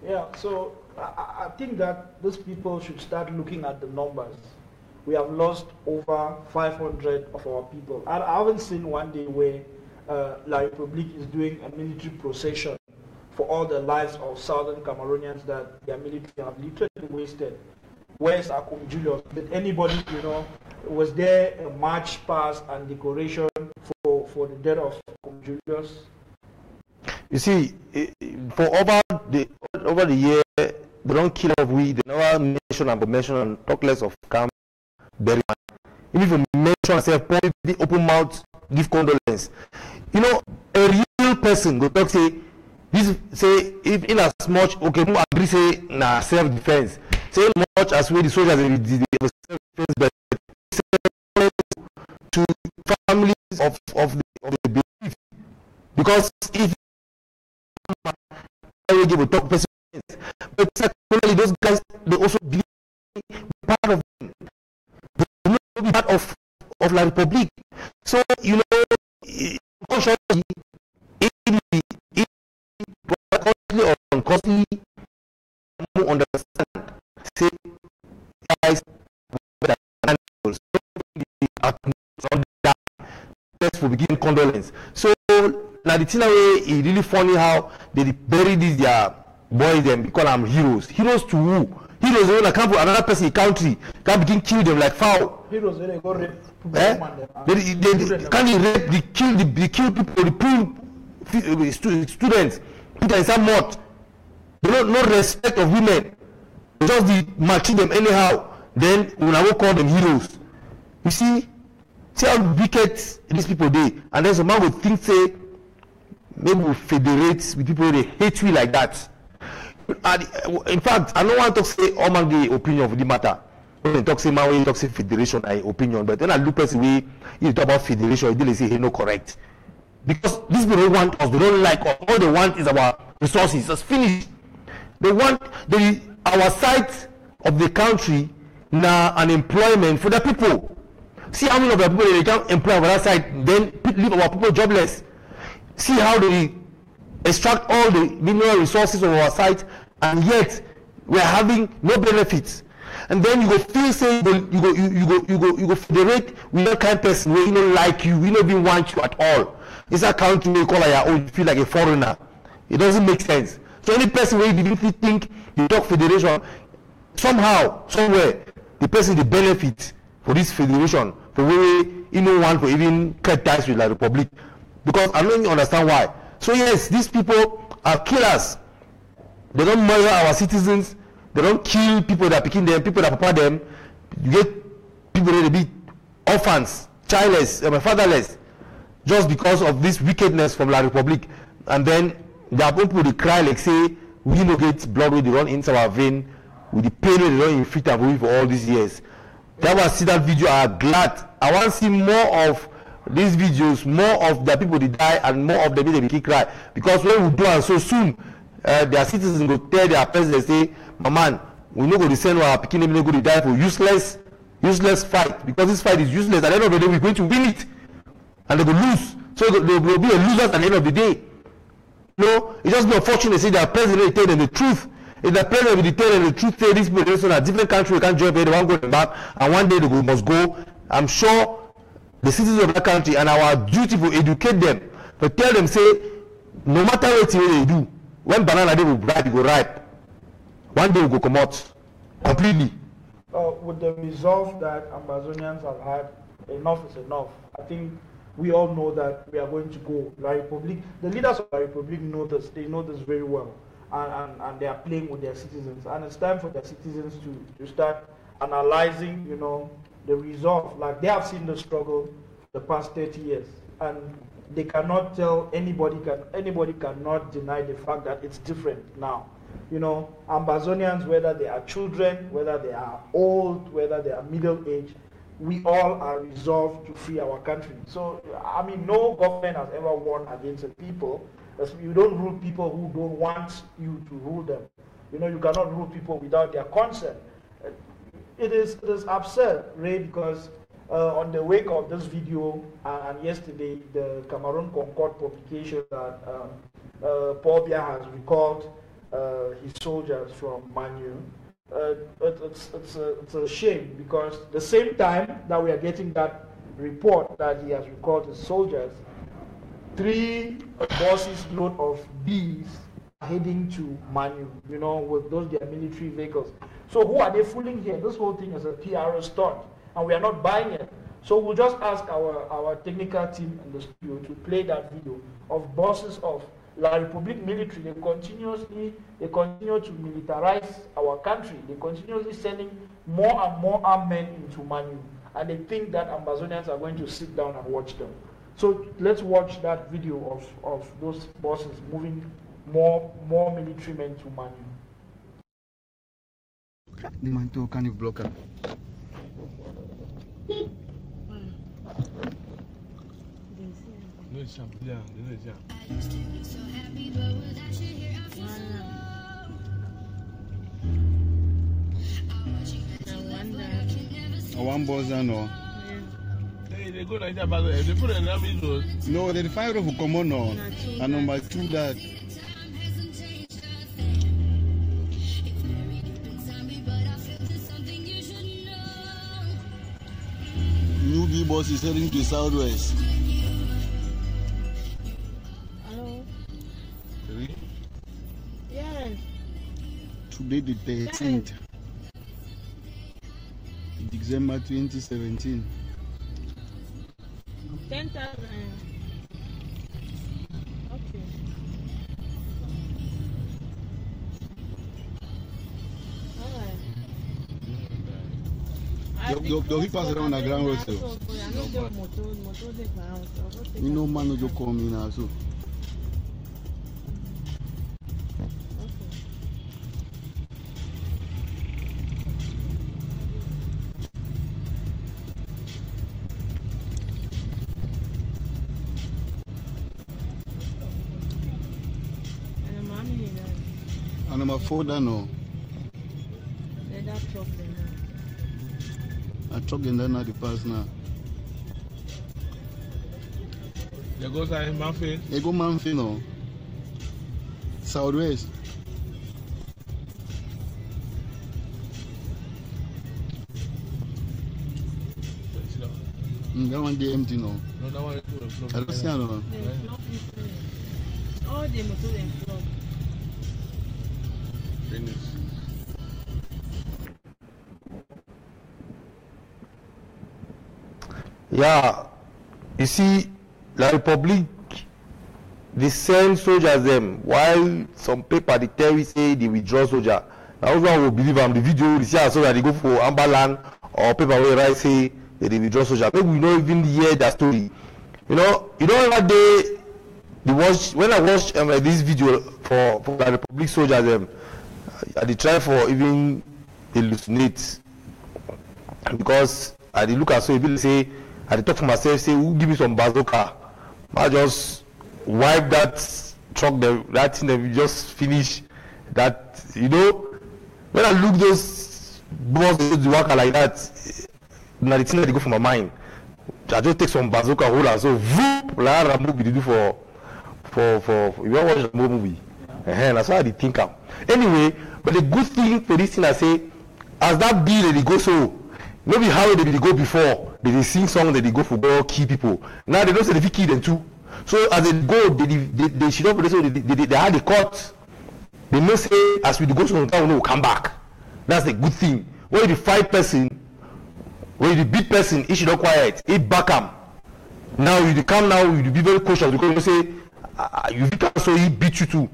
S1: Yeah, so I think that these people should start looking at the numbers. We have lost over 500 of our people. I haven't seen one day where La Republique is doing a military procession for all the lives of southern Cameroonians that their military have literally wasted. Where's Akum Julius? Did anybody, was there a march past and decoration for the death of Akum Julius?
S2: You see, for over the year, they don't kill off we, they never mention and mention and talk less of camp burial. Even if you mention and say, publicly open mouth, give condolence. A real person go talk say, this say, if in as much, okay, who agree say, na self-defense. Say much as well the soldiers did self-defense, but to families of the belief. Because if I give a talk person, but secondly, those guys they also be part of them. They will not be part of La Republique. So unfortunately, costly or uncostly, understand. Say guys, for beginning condolence. So now the thing away is really funny how they bury these their boys them because I'm heroes. Heroes to who? Heroes when I come from another person in the country can begin kill them like foul.
S1: Heroes when they go rape people.
S2: They can't rape, they kill people, they pull students, put inside mud. They don't no respect of women. They just matching them anyhow. Then when I will call them heroes. You see how wicked these people do. And then some man would think say maybe we federate with people they hate we like that. In fact, I don't want to say all man the opinion of the matter. When they talk say man, when you talk say federation, I opinion. But when I look person way you talk about federation, they say hey no correct. Because these people don't want us, they don't like us. All they want is our resources. It's finished. They want our side of the country now an employment for the people. See how many of the people they can employ on that side, then leave our people jobless. See how they extract all the mineral resources of our site, and yet we are having no benefits. And then you go feel say you go federate with that kind of person where you don't like you, we don't even want you at all. It's a country where you call like your own, you feel like a foreigner. It doesn't make sense. So any person where you didn't think you talk federation, somehow, somewhere, the person the benefit for this federation, for where you know one for even cut ties with the Republic. Because I don't even understand why. So yes, these people are killers. They don't murder our citizens. They don't kill people that are picking them, people that prepare them. You get people that be orphans, childless, fatherless, just because of this wickedness from La Republique. And then there are people they cry like say, we no get blood when they run into our vein, with the pain they don't inflict and for all these years. That was see that video, I am glad. I want to see more of these videos, more of the people they die and more of the people they cry. Because when we do and so soon, their citizens go tell their president, they say, my man, we no go to send our picking them, go to die for useless fight. Because this fight is useless. At the end of the day, we're going to win it. And they will lose. So they will be a losers at the end of the day. It's just be unfortunate to say their president tell them the truth. If the president will tell them the truth, say these people in a different country, we can't join, they won't go back, and one day they must go. I'm sure the citizens of that country and our duty to educate them, to tell them, say, no matter what they do, when banana day will ripe, it will ripe. One day will go come out completely.
S1: With the resolve that Ambazonians have had, enough is enough. I think we all know that we are going to go. La Republique, the leaders of La Republique know this. They know this very well, and they are playing with their citizens. And it's time for their citizens to start analyzing, the resolve. Like they have seen the struggle the past 30 years, and they cannot tell anybody cannot deny the fact that it's different now. Ambazonians, whether they are children, whether they are old, whether they are middle-aged, we all are resolved to free our country. So, I mean, no government has ever won against the people. You don't rule people who don't want you to rule them. You cannot rule people without their consent. It is absurd, Ray, because on the wake of this video and yesterday, the Cameroon Concord publication that Paul Biya has recalled his soldiers from Manu. It's a shame, because the same time that we are getting that report that he has recalled his soldiers, 3 buses load of bees are heading to Manu, you know, with those their military vehicles. So who are they fooling here? This whole thing is a PR stunt, and we are not buying it. So we'll just ask our technical team in the studio to play that video of buses of La Republique military. They continue to militarize our country. They continuously sending more and more armed men into Manu, and they think that Ambazonians are going to sit down and watch them. So let's watch that video of those buses moving more military men to Manu.
S4: The man too, can you block her? One boss no. They go like that, but they put a road. No, they find road for common no. And number 2 that. New B bus is heading to southwest.
S5: Hello.
S4: Really?
S5: Yes.
S4: Today the 13th. December 2017.
S5: 10,000. Okay.
S4: They'll be passing around the ground road. You know, man, no just call me now. So. And number 4 that no. I truck in there now the pass now.
S6: They go to Manfin.
S4: They go Manfin no. Southwest. That one they empty no.
S6: No, that one is
S4: I don't see no.
S5: All the motors and flood.
S6: Finish.
S2: Yeah, you see, La Republique, they send soldiers them, while some paper they tell we say they withdraw soldier. Now one will believe the video, they see soldier they go for Amba land, or paper where I say they withdraw soldier. Maybe we don't even hear that story. You know what they watch, when I watch this video for La Republique soldiers them, they try for even hallucinate, because I look at so people say, I talk to myself, say, who give me some bazooka? I just wipe that truck, that thing, then we just finish that. You know, when I look those balls, the worker like that, now the thing that they go for my mind. I just take some bazooka holder, so voop, like a movie they do for you ever watch a movie? That's why I think am. Anyway, but the good thing for this thing I say, as that bill that they go so. Maybe how they go before, they sing songs that they go for all key people. Now they don't say they kill them too. So as they go, they should not they had the court. They may say as we go to town, we'll come back. That's the good thing. When you fight person, when you beat person, he should not quiet. He back him. Now you come now, you be very cautious because you say you beat him, so he beat you too.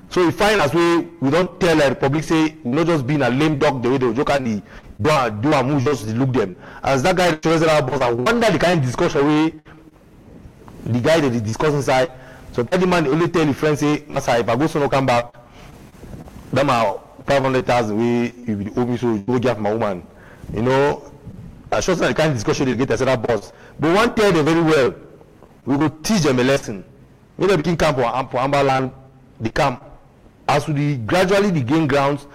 S2: So we find as we don't tell the Republic say we not just being a lame dog the way they joke and do a move just look them. As that guy chooses our boss, I wonder the kind of discussion way the guy that they discuss inside. So that man only tell the friend say, Masa, if I go so no come back, them are 500,000 way you will owe me so you go give my woman. You know, I sure the kind of discussion they get as that boss. But one tell them very well, we go teach them a lesson. When they begin camp for Amba land, they camp. As we gradually they gain grounds,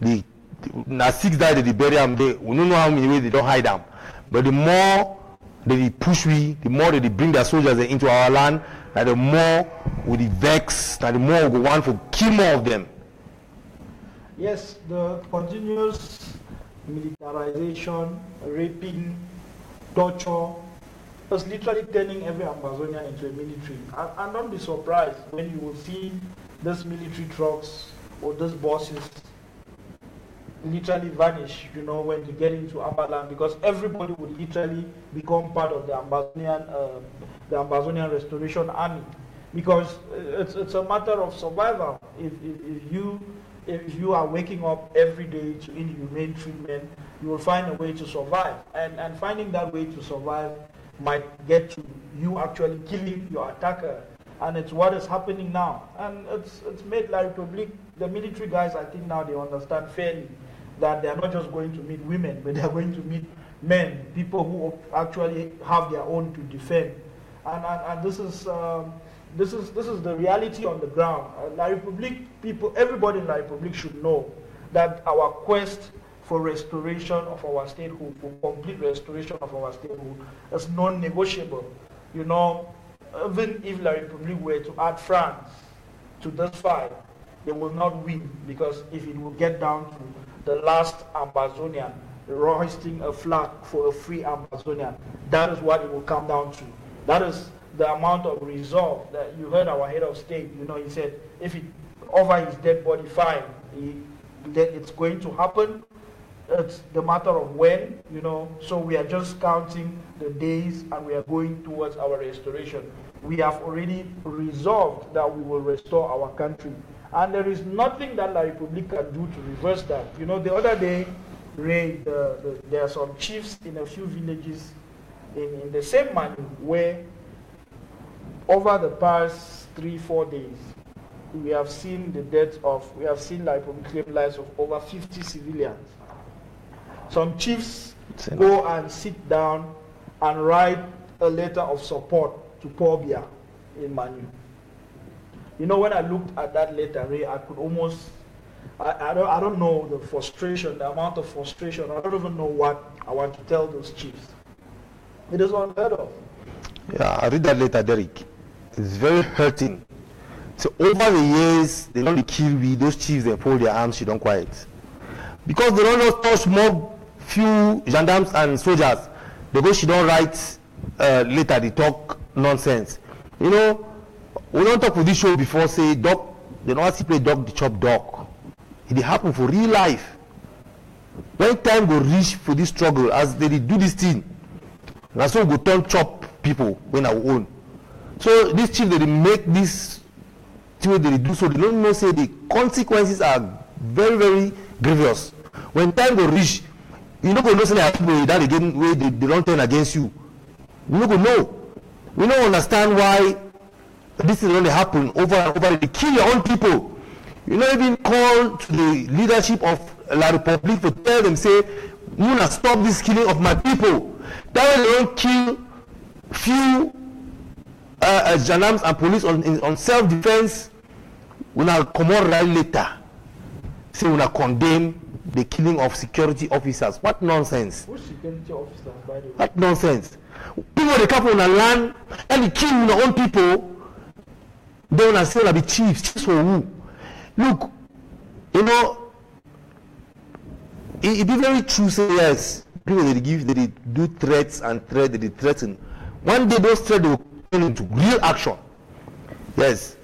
S2: the now 6 die they bury them. We don't know how many ways they don't hide them. But the more they push we, the more they bring their soldiers into our land, the more we the vex, the more we want to kill more of them.
S1: Yes, the continuous militarization, raping, torture is literally turning every Ambazonia into a military. And don't be surprised when you will see these military trucks or these buses literally vanish, when they get into Amba land, because everybody would literally become part of the Ambazonian Restoration Army, because it's a matter of survival. If you are waking up every day to inhumane treatment, you will find a way to survive, and finding that way to survive might get to you actually killing your attacker, and it's what is happening now. And it's made La Republique, the military guys, I think now they understand fairly that they are not just going to meet women, but they are going to meet men, people who actually have their own to defend. And this is the reality on the ground. La Republique people, everybody in La Republique should know that our quest for restoration of our statehood, for complete restoration of our statehood, is non-negotiable. Even if La Republique were to add France to this fight, they will not win, because if it will get down to the last Ambazonian hoisting a flag for a free Ambazonian, that is what it will come down to. That is the amount of resolve that you heard our head of state. He said, if it over his dead body, fine. That it's going to happen. It's the matter of when. So we are just counting the days, and we are going towards our restoration. We have already resolved that we will restore our country. And there is nothing that La Republique can do to reverse that. The other day, Ray, there are some chiefs in a few villages in the same Manu where over the past 3-4 days, we have seen La Republique claim lives of over 50 civilians. Some chiefs go and sit down and write a letter of support to Paul Biya in Manu. When I looked at that letter, Ray, I could almost, I don't know the frustration, the amount of frustration. I don't even know what I want to tell those chiefs. It is unheard of.
S2: Yeah, I read that letter, Derek. It's very hurting. So over the years, they don't kill we, those chiefs, they fold their arms, she don't quiet. Because they don't just touch more few gendarmes and soldiers. They go, she don't write letter, they talk nonsense. We don't talk for this show before, say, dog, they don't see play dog, the chop dog. It happen for real life. When time go reach for this struggle, as they do this thing, that's when we go turn chop people when our own. So these chiefs, they make this thing they do, so they don't know, say the consequences are very, very grievous. When time go reach, you don't go know say people that again where they don't turn against you. You don't go know. We don't understand why this is only happen over and over. They kill your own people. You not even call to the leadership of La Republique to tell them, say, you not stop this killing of my people. That way they don't kill few gendarmes and police on self-defense. We not come on right later. Say we not condemn the killing of security officers. What nonsense?
S1: Which security officers, by the way?
S2: What nonsense? People they come on the land and they kill their own people. They want to say that the chiefs for who? Look, it be very true. Say yes, people they do threats and they threaten. One day those threats will turn into real action. Yes,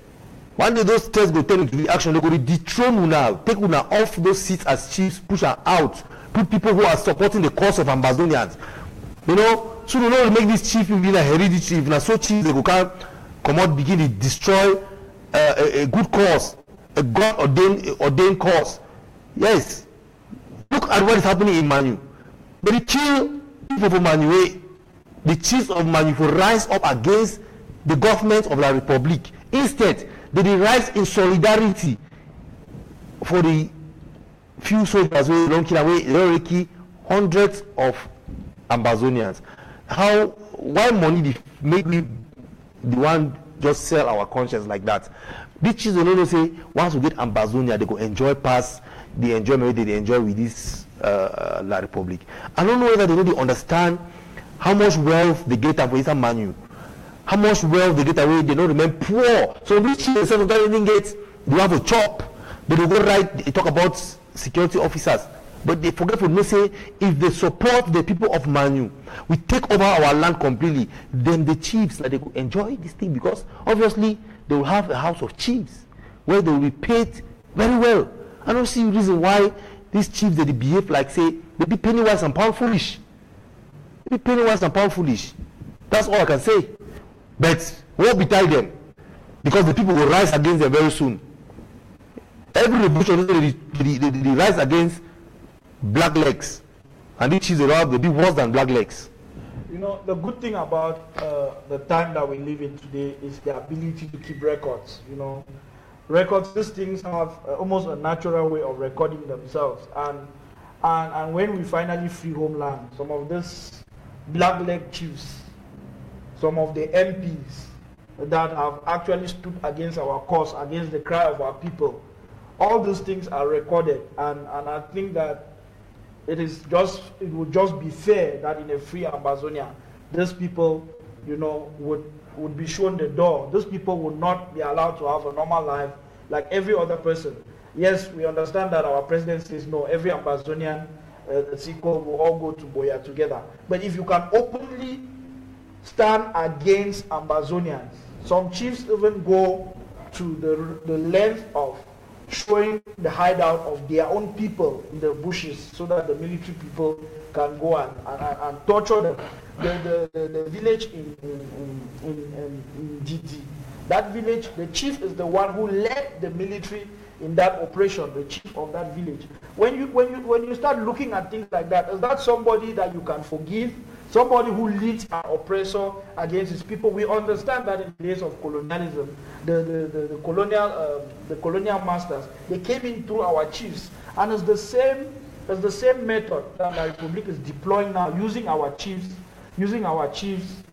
S2: one day those threats will turn into real action. They will dethrone Una, take Una off those seats as chiefs, push her out, put people who are supporting the cause of Ambazonians. So we don't make these chiefs be a hereditary. If not so chiefs, they go come out, begin to destroy a good cause, a God ordained cause. Yes. Look at what is happening in Manu. They kill people from Manu. The chiefs of Manu will rise up against the government of La Republique. Instead, they rise in solidarity for the few soldiers who don't kill away. They don't kill hundreds of Ambazonians. Why money make me the one just sell our conscience like that? These chiefs don't know, say once we get Ambazonia, they go enjoy past the enjoyment they enjoy with this La Republique. I don't know whether they really understand how much wealth they get away from Manu, how much wealth they get away, they don't remain poor. So these chiefs sometimes even get, they have a chop, but they go right, they talk about security officers, but they forget to say if they support the people of Manu, we take over our land completely, then the chiefs, like, they could enjoy this thing, because obviously they will have a house of chiefs where they will be paid very well. I don't see a reason why these chiefs, they behave like, say, they be penny wise and pound foolish. They be penny wise and pound foolish. That's all I can say. But what betide them? Because the people will rise against them very soon. Every revolution, they rise against black legs. And these chiefs, they be worse than black legs.
S1: You know, the good thing about the time that we live in today is the ability to keep records, you know. Records, these things have almost a natural way of recording themselves. And when we finally free homeland, some of these black leg chiefs, some of the MPs that have actually stood against our cause, against the cry of our people, all these things are recorded. And I think that it would just be fair that in a free Ambazonia, these people, you know, would be shown the door. Those people would not be allowed to have a normal life like every other person. Yes, we understand that our president says no, every Ambazonian Siko will all go to Boya together. But if you can openly stand against Ambazonians, some chiefs even go to the length of showing the hideout of their own people in the bushes so that the military people can go and torture them. The village in GT, that village, the chief is the one who led the military in that operation, the chief of that village. When you start looking at things like that, is that somebody that you can forgive? Somebody who leads an oppressor against his people? We understand that in the days of colonialism, the colonial masters, they came in through our chiefs, and it's the same method that the Republic is deploying now, using our chiefs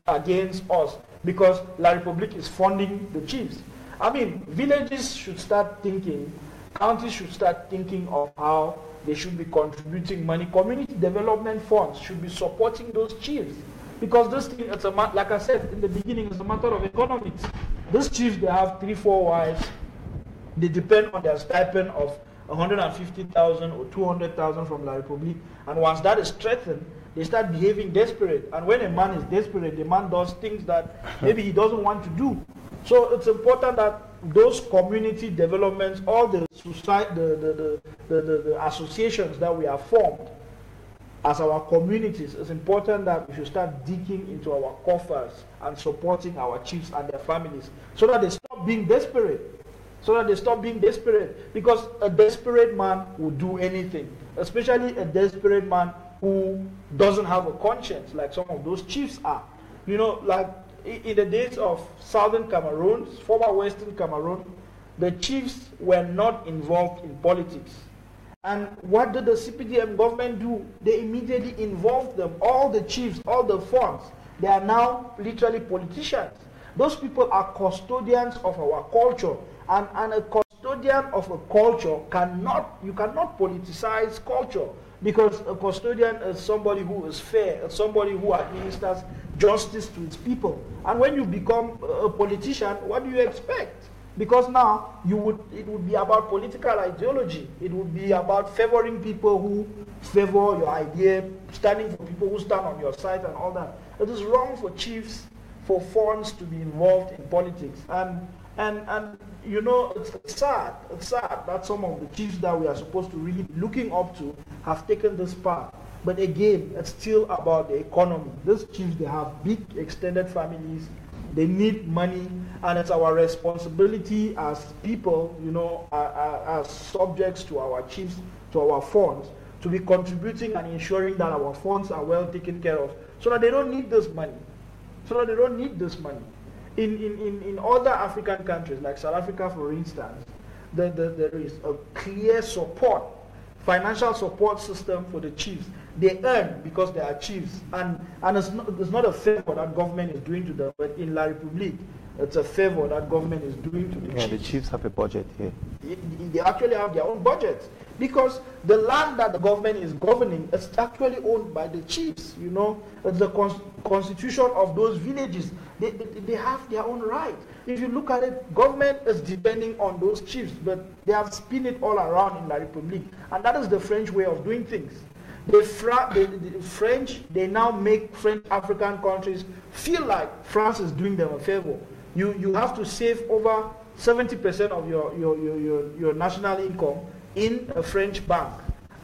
S1: against us, because La Republique is funding the chiefs. I mean, villages should start thinking, counties should start thinking of how they should be contributing money. Community development funds should be supporting those chiefs, because this thing, it's like I said in the beginning, it's a matter of economics. These chiefs, they have 3-4 wives. They depend on their stipend of 150,000 or 200,000 from La Republique, and once that is strengthened, they start behaving desperate. And when a man is desperate, the man does things that maybe he doesn't want to do. So it's important that those community developments, all the associations that we have formed as our communities, it's important that we should start digging into our coffers and supporting our chiefs and their families, so that they stop being desperate. Because a desperate man will do anything, especially a desperate man who doesn't have a conscience, like some of those chiefs are. You know, like in the days of southern Cameroon, former western Cameroon, the chiefs were not involved in politics. And what did the CPDM government do? They immediately involved them. All the chiefs, all the funds, they are now literally politicians. Those people are custodians of our culture. And a custodian of a culture you cannot politicize culture. Because a custodian is somebody who is fair, somebody who administers justice to its people. And when you become a politician, what do you expect? Because now it would be about political ideology. It would be about favoring people who favor your idea, standing for people who stand on your side and all that. It is wrong for chiefs, for funds to be involved in politics. And you know, it's sad that some of the chiefs that we are supposed to really be looking up to have taken this path. But again, it's still about the economy. These chiefs, they have big extended families, they need money, and it's our responsibility as people, you know, as subjects to our chiefs, to our funds, to be contributing and ensuring that our funds are well taken care of, so that they don't need this money. In other African countries, like South Africa, for instance, there is a clear support, financial support system for the chiefs. They earn because they are chiefs, and it's not a favor that government is doing to them. But in La Republique, it's a favor that government is doing to the chiefs.
S2: Yeah, the chiefs have a budget here.
S1: They actually have their own budgets, because the land that the government is governing is actually owned by the chiefs. You know, it's the constitution of those villages. They have their own right. If you look at it, government is depending on those chiefs, but they have spin it all around in La République. And that is the French way of doing things. The French, they now make French African countries feel like France is doing them a favor. You have to save over 70% of your national income in a French bank.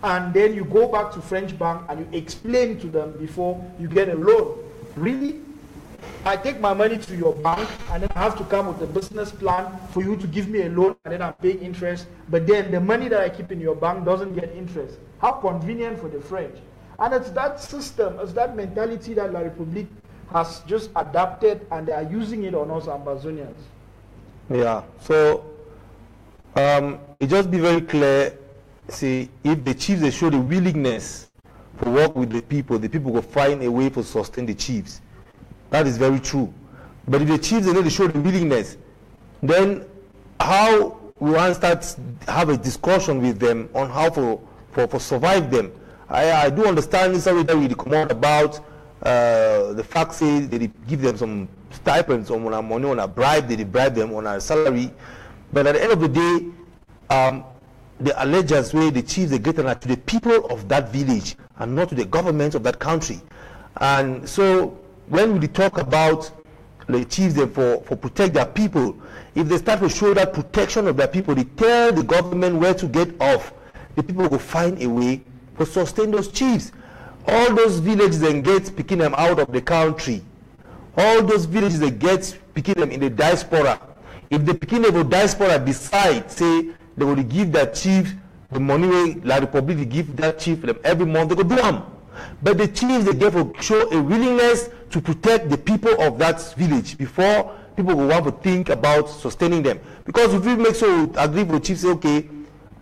S1: And then you go back to French bank and you explain to them before you get a loan. Really? I take my money to your bank and then I have to come with a business plan for you to give me a loan and then I'm paying interest. But then the money that I keep in your bank doesn't get interest. How convenient for the French. And it's that system, it's that mentality that La République has just adapted, and they are using it on us Ambazonians.
S2: Yeah, so it just be very clear, see, if the chiefs, they show the willingness to work with the people will find a way to sustain the chiefs. That is very true. But if the chiefs, they don't show the willingness, then how we want to start have a discussion with them on how for survive them. I do understand this already that we come out about the fact say they give them some stipends on our money, on a bribe, they bribe them on our salary. But at the end of the day, the allegiance where the chiefs they get to the people of that village and not to the government of that country. And so when we talk about the chiefs they for protect their people, if they start to show that protection of their people, they tell the government where to get off, the people will find a way to sustain those chiefs. All those villages then get picking them out of the country. All those villages they get picking them in the diaspora. If the picking of the diaspora decide, say, they will give that chief the money where La République give that chief them every month, they go do them. But the chiefs they get to show a willingness to protect the people of that village before people will want to think about sustaining them. Because if we make so agree with the chief, say, okay,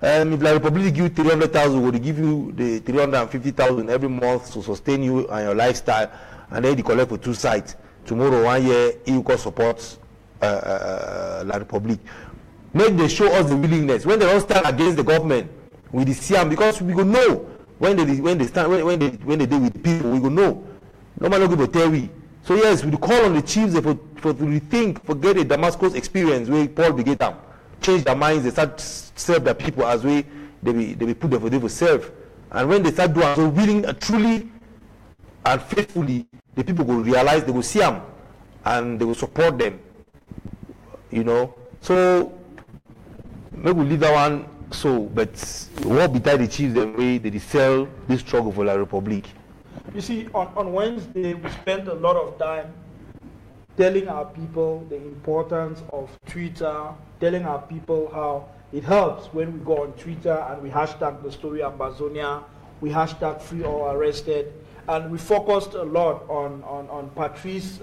S2: if La République give you 300,000, will give you the 350,000 every month to sustain you and your lifestyle, and then you collect for 2 sites. Tomorrow, 1 year, you can support La République. Make they show us the willingness. When they don't stand against the government, we see them, because we go know when they stand when they deal with people, we go know. Nobody will tell we. So yes, we call on the chiefs for to rethink, forget the Damascus experience where Paul began them. Change their minds, they start serve their people as way they be put there for them to serve. And when they start doing so willing, truly and faithfully, the people will realize, they will see them and they will support them. You know. So maybe we leave that one so, but what betide the chiefs the way they sell this struggle for La République?
S1: You see, on Wednesday we spent a lot of time telling our people the importance of Twitter, telling our people how it helps when we go on Twitter and we hashtag the story Ambazonia, we hashtag free or arrested, and we focused a lot on Patrice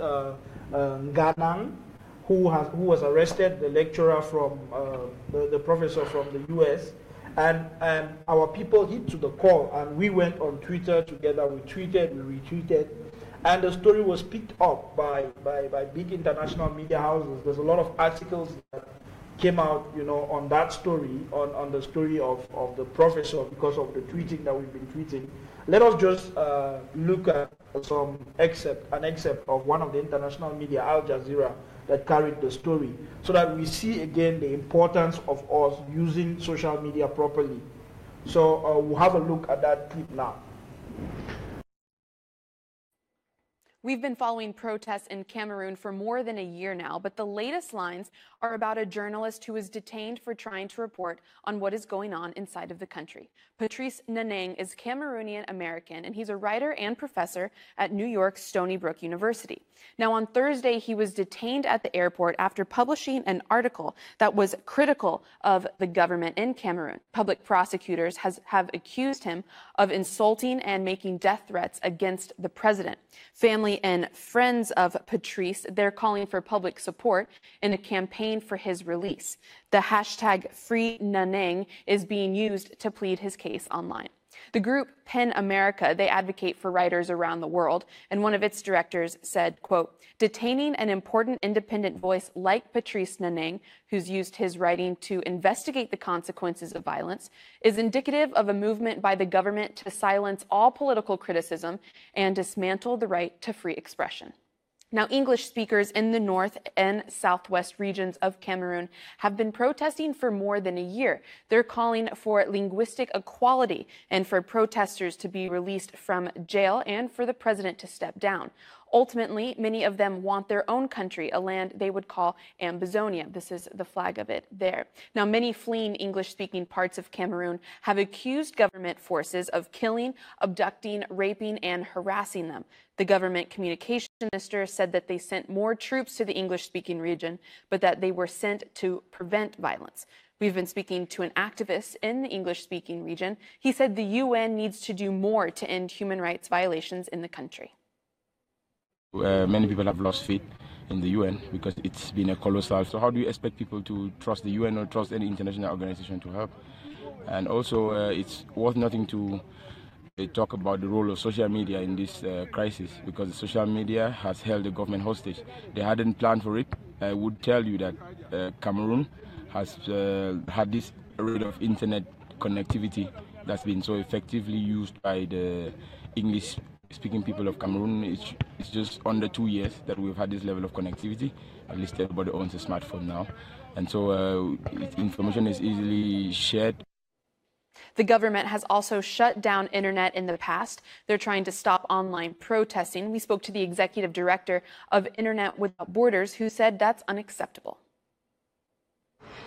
S1: Nganang, who was arrested, the lecturer from the professor from the US, and our people hit to the call, and we went on Twitter together. We tweeted, we retweeted, and the story was picked up by big international media houses. There's a lot of articles that came out, you know, on that story, on the story of the professor, because of the tweeting that we've been tweeting. Let us just look at an excerpt of one of the international media, Al Jazeera, that carried the story, so that we see again the importance of us using social media properly. So we'll have a look at that clip now.
S7: We've been following protests in Cameroon for more than a year now, but the latest lines are about a journalist who was detained for trying to report on what is going on inside of the country. Patrice Nanang is Cameroonian American, and he's a writer and professor at New York's Stony Brook University. Now, on Thursday, he was detained at the airport after publishing an article that was critical of the government in Cameroon. Public prosecutors have accused him of insulting and making death threats against the president. Family and friends of Patrice, they're calling for public support in a campaign for his release. The hashtag Free Nanang is being used to plead his case online. The group PEN America, they advocate for writers around the world, and one of its directors said, quote, detaining an important independent voice like Patrice Naneng, who's used his writing to investigate the consequences of violence, is indicative of a movement by the government to silence all political criticism and dismantle the right to free expression. Now, English speakers in the north and southwest regions of Cameroon have been protesting for more than a year. They're calling for linguistic equality and for protesters to be released from jail and for the president to step down. Ultimately, many of them want their own country, a land they would call Ambazonia. This is the flag of it there. Now, many fleeing English-speaking parts of Cameroon have accused government forces of killing, abducting, raping, and harassing them. The government communication minister said that they sent more troops to the English-speaking region, but that they were sent to prevent violence. We've been speaking to an activist in the English-speaking region. He said the UN needs to do more to end human rights violations in the country.
S8: Many people have lost faith in the UN because it's been a colossal. So how do you expect people to trust the UN or trust any international organization to help? And also, it's worth nothing to talk about the role of social media in this crisis, because the social media has held the government hostage. They hadn't planned for it. I would tell you that Cameroon has had this rate of internet connectivity that's been so effectively used by the English-speaking people of Cameroon. It's just under 2 years that we've had this level of connectivity. At least everybody owns a smartphone now. And so information is easily shared.
S7: The government has also shut down internet in the past. They're trying to stop online protesting. We spoke to the executive director of Internet Without Borders, who said that's unacceptable.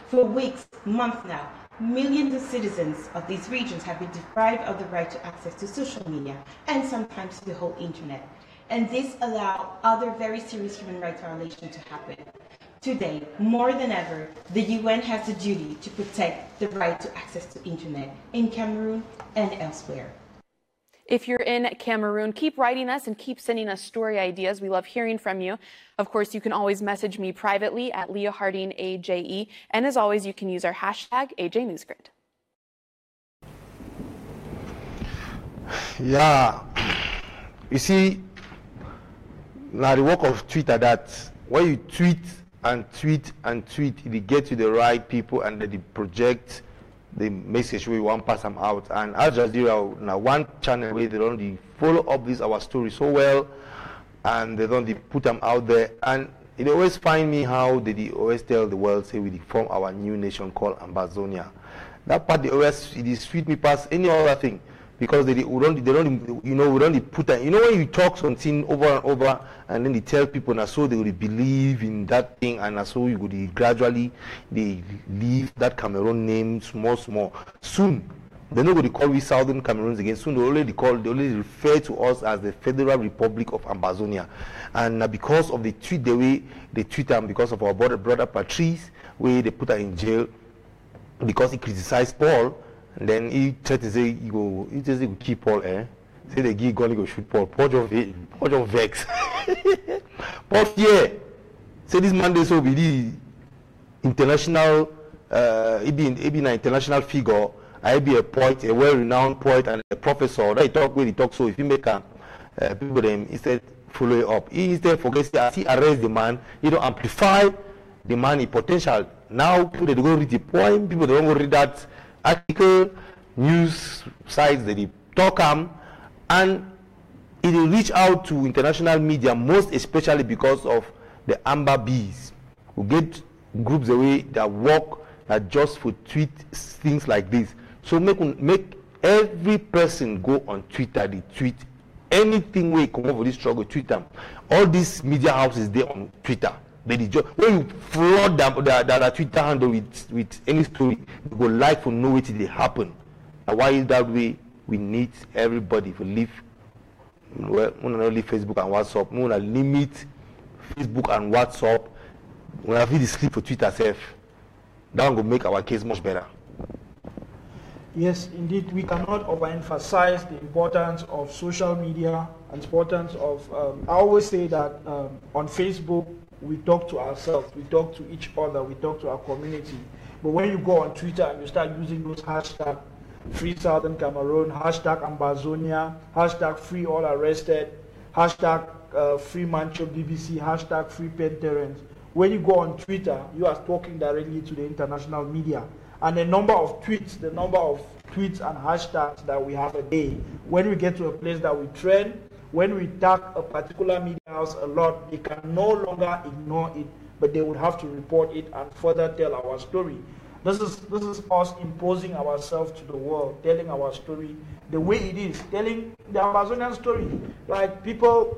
S9: For weeks, months now, millions of citizens of these regions have been deprived of the right to access to social media and sometimes to the whole internet. And this allows other very serious human rights violations to happen. Today, more than ever, the UN has a duty to protect the right to access to internet in Cameroon and elsewhere.
S7: If you're in Cameroon, keep writing us and keep sending us story ideas. We love hearing from you. Of course, you can always message me privately at Leah Harding AJE. And as always, you can use our hashtag AJNewsGrid.
S2: Yeah, you see, now the work of Twitter, that when you tweet and tweet and tweet, it gets to the right people and they project the message where you want to pass them out. And Al Jazeera, now one channel where they don't follow up this our story so well, and they don't put them out there. And it always find me how they always tell the world, say we form our new nation called Ambazonia. That part they always, it is sweet me past any other thing, because they don't put that, when you talk something over and over and then they tell people, and so they will believe in that thing, and so you would gradually they leave that Cameroon name small. Soon they're not going to call we Southern Cameroons again. Soon they already refer to us as the Federal Republic of Ambazonia. And because of the tweet, the way they tweet them, because of our brother Patrice, where they put her in jail because he criticized Paul. And then he tried to say, he just go keep Paul, Say the guy gonna go shoot Paul. Paul just vex. Paul, yeah. Say this man they so be the international, he be an international figure. I be a poet, a well-renowned poet and a professor. That he talk where he talk. So if you make people them instead follow it up, he instead forgets that he arrest the man. He don't amplify the man in potential. Now people they go read the poem. People they don't go read that article, news sites that they talk and it will reach out to international media, most especially because of the Amba bees, who get groups away that work that just for tweet things like this. So make every person go on Twitter, they tweet anything where you come over this struggle, tweet them. All these media houses there on Twitter. When you flood their Twitter handle with any story, you go like to know what they happen. And why is that way? We need everybody to leave. Well, we not leave Facebook and WhatsApp. We want to limit Facebook and WhatsApp. We have to sleep for Twitter self. That will make our case much better.
S1: Yes, indeed, we cannot overemphasize the importance of social media and the importance of. I always say that on Facebook, we talk to ourselves, we talk to each other, we talk to our community. But when you go on Twitter and you start using those hashtags, Free Southern Cameroon, hashtag Ambazonia, hashtag Free All Arrested, hashtag Free Mancho BBC, hashtag Free Penterens. When you go on Twitter, you are talking directly to the international media. And the number of tweets and hashtags that we have a day, when we get to a place that we trend, when we tag a particular media house a lot, they can no longer ignore it, but they would have to report it and further tell our story. This is us imposing ourselves to the world, telling our story the way it is, telling the Amazonian story. Like people,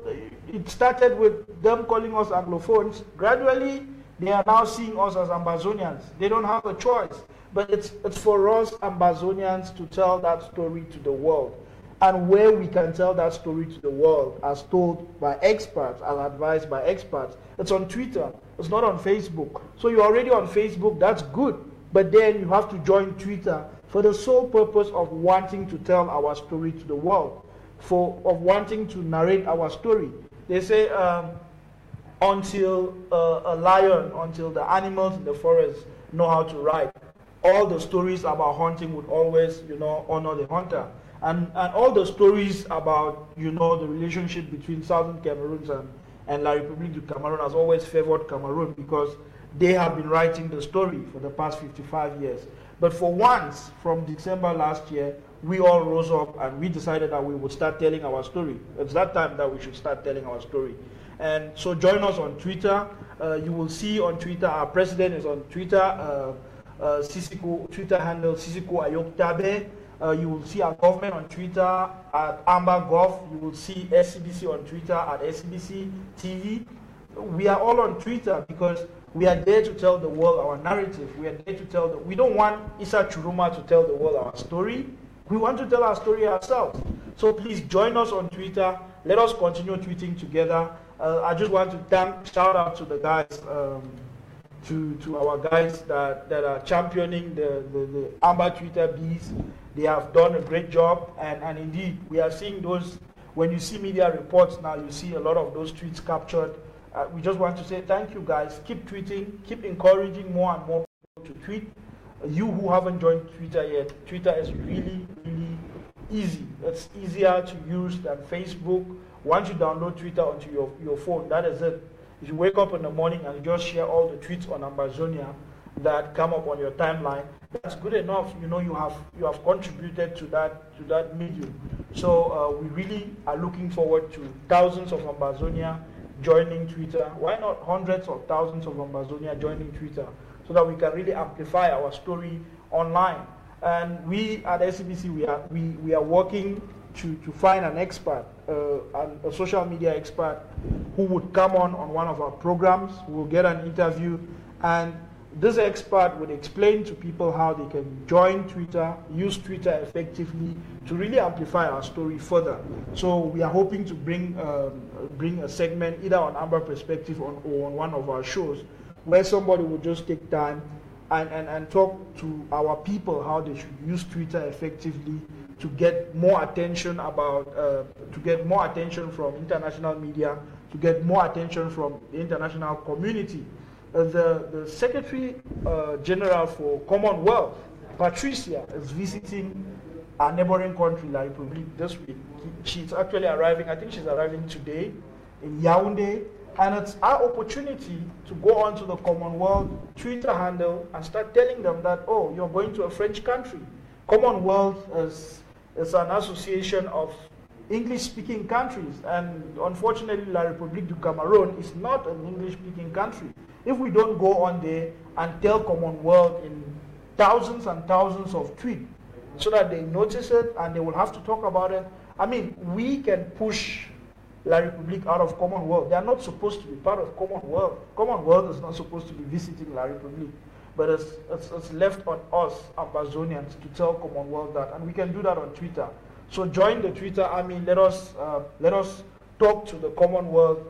S1: it started with them calling us Anglophones. Gradually, they are now seeing us as Ambazonians. They don't have a choice. But it's for us Ambazonians to tell that story to the world. And where we can tell that story to the world, as told by experts, as advised by experts, it's on Twitter. It's not on Facebook. So you're already on Facebook, that's good. But then you have to join Twitter for the sole purpose of wanting to tell our story to the world, of wanting to narrate our story. They say until the animals in the forest know how to write, all the stories about hunting would always, honor the hunter. And all the stories about, the relationship between Southern Cameroons and La République du Cameroun has always favored Cameroon because they have been writing the story for the past 55 years. But for once, from December last year, we all rose up and we decided that we would start telling our story. It's that time that we should start telling our story. And so join us on Twitter. You will see on Twitter, our president is on Twitter, Twitter handle Sisiko Ayoktabe. You will see our government on Twitter at Amba Gov. You will see SCBC on Twitter at SCBC TV. We are all on Twitter because we are there to tell the world our narrative. We are there to tell we don't want Issa Churuma to tell the world our story. We want to tell our story ourselves. So please join us on Twitter. Let us continue tweeting together. I just want to shout out to the guys, to our guys that are championing the Amba Twitter bees. They have done a great job, and indeed, we are seeing those, when you see media reports now, you see a lot of those tweets captured. We just want to say thank you guys. Keep tweeting, keep encouraging more and more people to tweet. You who haven't joined Twitter yet, Twitter is really, really easy. It's easier to use than Facebook. Once you download Twitter onto your phone, that is it. If you wake up in the morning and you just share all the tweets on Ambazonia that come up on your timeline, that's good enough. You have contributed to that medium. So we really are looking forward to thousands of Ambazonia joining Twitter. Why not hundreds of thousands of Ambazonia joining Twitter, so that we can really amplify our story online. And we at SCBC, we are working to find an expert, a social media expert, who would come on one of our programs. We'll get an interview, and this expert would explain to people how they can join Twitter, use Twitter effectively to really amplify our story further. So we are hoping to bring a segment either on Amba Perspective or on one of our shows, where somebody would just take time and talk to our people how they should use Twitter effectively to get more attention from international media, to get more attention from the international community. The Secretary General for Commonwealth, Patricia, is visiting our neighboring country, La République, this week. She's actually arriving, I think she's arriving today in Yaoundé, and it's our opportunity to go onto the Commonwealth Twitter handle and start telling them that, oh, you're going to a French country. Commonwealth is an association of English-speaking countries, and unfortunately, La République du Cameroun is not an English-speaking country. If we don't go on there and tell Commonwealth in thousands and thousands of tweets so that they notice it and they will have to talk about it, I mean, we can push La République out of Commonwealth. They are not supposed to be part of Commonwealth. Commonwealth is not supposed to be visiting La République. But it's left on us, Ambazonians, to tell Commonwealth that, and we can do that on Twitter. So join the Twitter army. Let us talk to the Commonwealth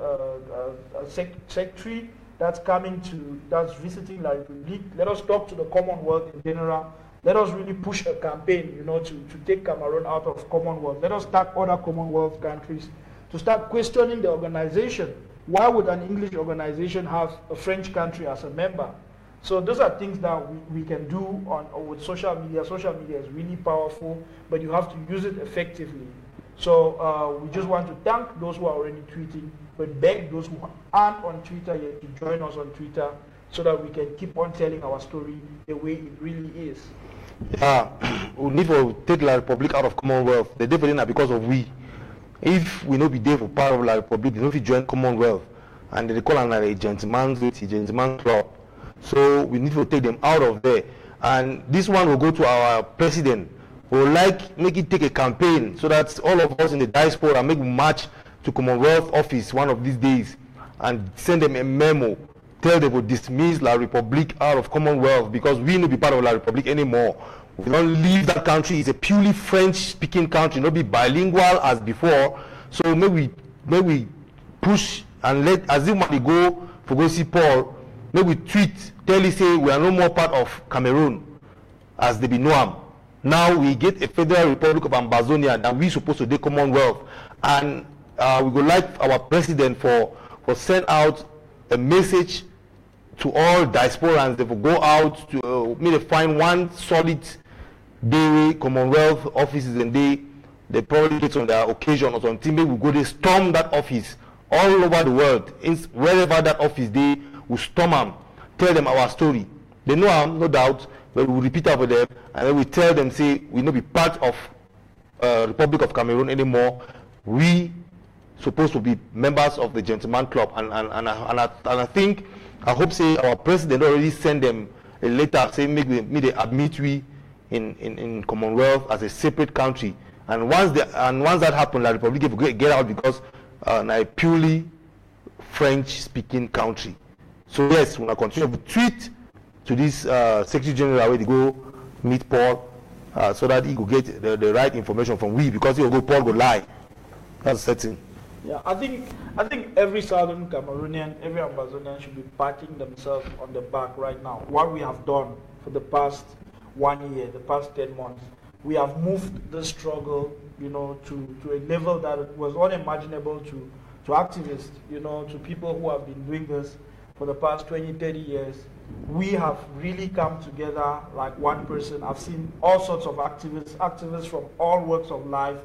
S1: secretary that's visiting La République. Let us talk to the Commonwealth in general. Let us really push a campaign, to take Cameroon out of Commonwealth. Let us start other Commonwealth countries to start questioning the organization. Why would an English organization have a French country as a member? So those are things that we can do with social media. Social media is really powerful, but you have to use it effectively. So we just want to thank those who are already tweeting, but beg those who aren't on Twitter yet to join us on Twitter so that we can keep on telling our story the way it really is.
S2: Yeah, we need to take La Republic out of Commonwealth. The day for them because of we. If we no be there for part of La Republic, we no fit join Commonwealth, and they call it a gentleman's club. So we need to take them out of there. And this one will go to our president. We would make it take a campaign so that all of us in the diaspora make a march to Commonwealth office one of these days and send them a memo. Tell them to dismiss La Republic out of Commonwealth because we no be part of La Republic anymore. We don't leave that country. It's a purely French-speaking country, not be bilingual as before. So maybe we push and let as if we go see Paul. Maybe we tweet, tell you say we are no more part of Cameroon as they be Noam. Now we get a Federal Republic of Ambazonia that we supposed to do Commonwealth, and we would like our president for send out a message to all diasporans. They will go out to maybe find one solid day Commonwealth offices, and they probably get on their occasion or something. Maybe we go they storm that office all over the world, wherever that office they will storm them, tell them our story. They know them, no doubt. But we will repeat after them, and then we tell them, say, we not be part of Republic of Cameroon anymore. We supposed to be members of the Gentleman Club, and I think, I hope, say, our president already sent them a letter saying, me they admit we in Commonwealth as a separate country. And once that happens, the Republic will get out because a purely French-speaking country. So yes, we will continue to tweet to this Secretary General where they go meet Paul so that he could get the right information from we, because Paul go lie. That's certain.
S1: Yeah, I think every Southern Cameroonian, every Ambazonian should be patting themselves on the back right now. What we have done for the past 1 year, the past 10 months, we have moved the struggle, to a level that was unimaginable to activists, to people who have been doing this for the past 20, 30 years. We have really come together like one person. I've seen all sorts of activists from all walks of life.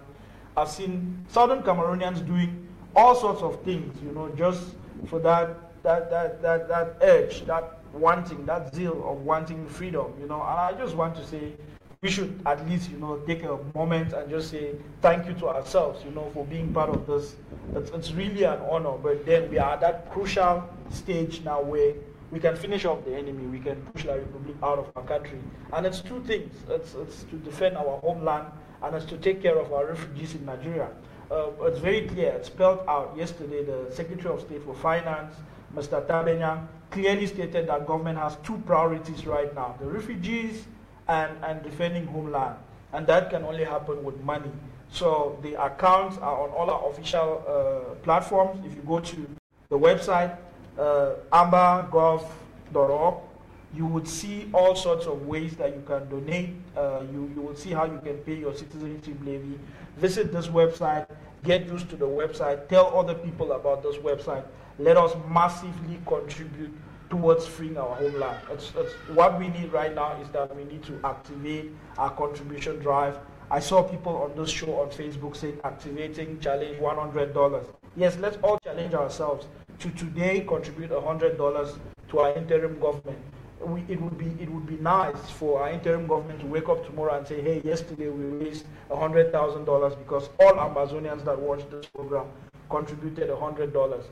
S1: I've seen Southern Cameroonians doing all sorts of things, just for that urge, that wanting, that zeal of wanting freedom, And I just want to say we should at least, take a moment and just say thank you to ourselves, for being part of this. It's really an honor, but then we are at that crucial stage now where we can finish off the enemy, we can push La Republic out of our country. And it's two things. It's to defend our homeland, and it's to take care of our refugees in Nigeria. It's very clear, it's spelled out yesterday. The Secretary of State for Finance, Mr. Tabenya, clearly stated that government has two priorities right now: the refugees and defending homeland. And that can only happen with money. So the accounts are on all our official platforms. If you go to the website, amba.gov.org, you would see all sorts of ways that you can donate. You will see how you can pay your citizenship levy. Visit this website, get used to the website, tell other people about this website. Let us massively contribute towards freeing our homeland. It's what we need right now is that we need to activate our contribution drive. I saw people on this show on Facebook saying activating challenge $100. Yes, let's all challenge ourselves to today contribute $100 to our interim government. It would be nice for our interim government to wake up tomorrow and say, hey, yesterday we raised $100,000 because all Ambazonians that watched this program contributed $100.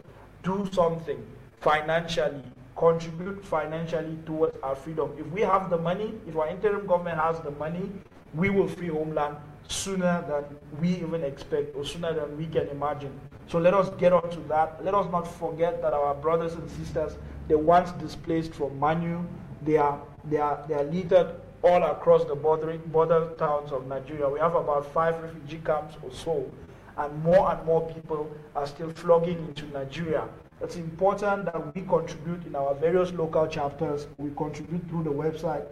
S1: Do something financially. Contribute financially towards our freedom. If we have the money, if our interim government has the money, we will free homeland sooner than we even expect, or sooner than we can imagine. So let us get on to that. Let us not forget that our brothers and sisters, they once displaced from Manu, they are littered all across the border towns of Nigeria. We have about 5 refugee camps or so, and more people are still flogging into Nigeria. It's important that we contribute in our various local chapters. We contribute through the website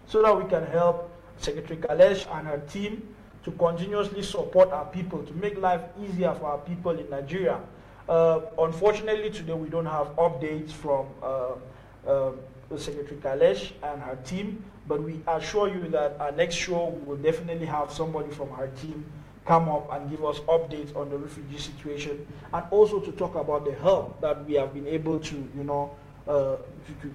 S1: so that we can help Secretary Kalesh and her team to continuously support our people, to make life easier for our people in Nigeria. Unfortunately, today we don't have updates from Secretary Kalesh and her team, but we assure you that our next show we will definitely have somebody from her team come up and give us updates on the refugee situation, and also to talk about the help that we have been able to, to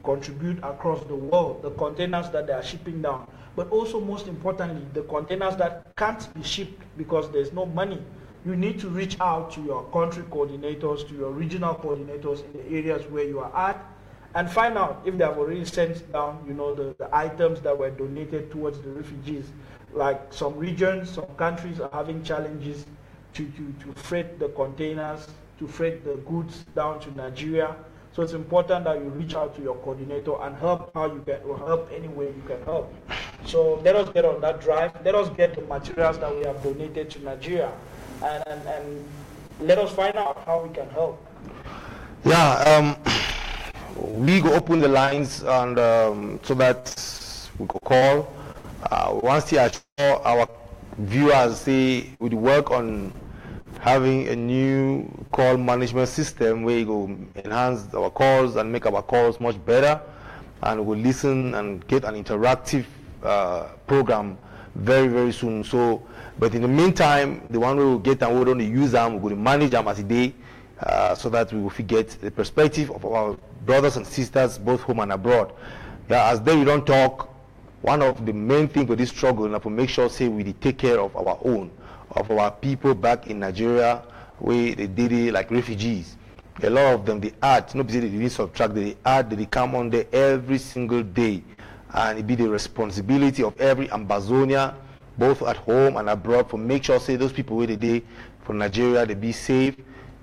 S1: contribute across the world, the containers that they are shipping down, but also most importantly, the containers that can't be shipped because there's no money. You need to reach out to your country coordinators, to your regional coordinators in the areas where you are at, and find out if they have already sent down, the items that were donated towards the refugees. Like some regions, some countries are having challenges to freight the containers, to freight the goods down to Nigeria. So it's important that you reach out to your coordinator and help how you can, or help any way you can help. So let us get on that drive. Let us get the materials that we have donated to Nigeria, and let us find out how we can help.
S2: Yeah, we go open the lines, and so that we go call. Once you assure our viewers, say we work on having a new call management system where you go enhance our calls and make our calls much better, and we'll listen and get an interactive program very, very soon. So, but in the meantime, the one we will get and we're going to use them, we're going to manage them as a day, so that we will get the perspective of our brothers and sisters, both home and abroad. Yeah, as we don't talk, one of the main things for this struggle is to make sure, say, we take care of our own, of our people back in Nigeria, where they did it like refugees. A lot of them, they add, they didn't subtract, they add, they come on there every single day. And it be the responsibility of every Ambazonia, both at home and abroad, for make sure, say, those people where they did from Nigeria, they be safe,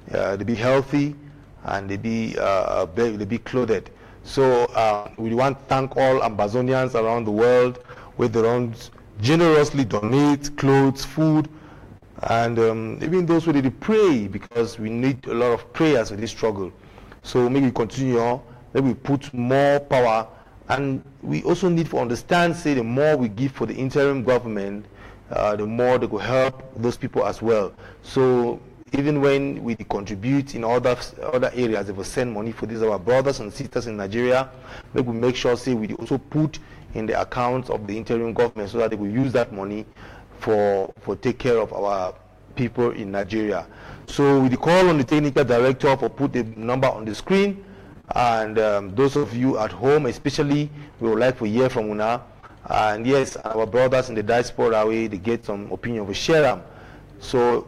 S2: they be healthy, and they be clothed. So we want to thank all Ambazonians around the world where they don't generously donate clothes, food, and even those who did pray, because we need a lot of prayers for this struggle. So maybe we continue, maybe we put more power, and we also need to understand, say, the more we give for the interim government, the more they will help those people as well. So even when we contribute in other areas, if we send money for these our brothers and sisters in Nigeria, we will make sure, say, we also put in the accounts of the interim government so that they will use that money for take care of our people in Nigeria. So we call on the technical director for put the number on the screen, and those of you at home especially, we would like to hear from Una. And yes, our brothers in the diaspora, they get some opinion, we share them. So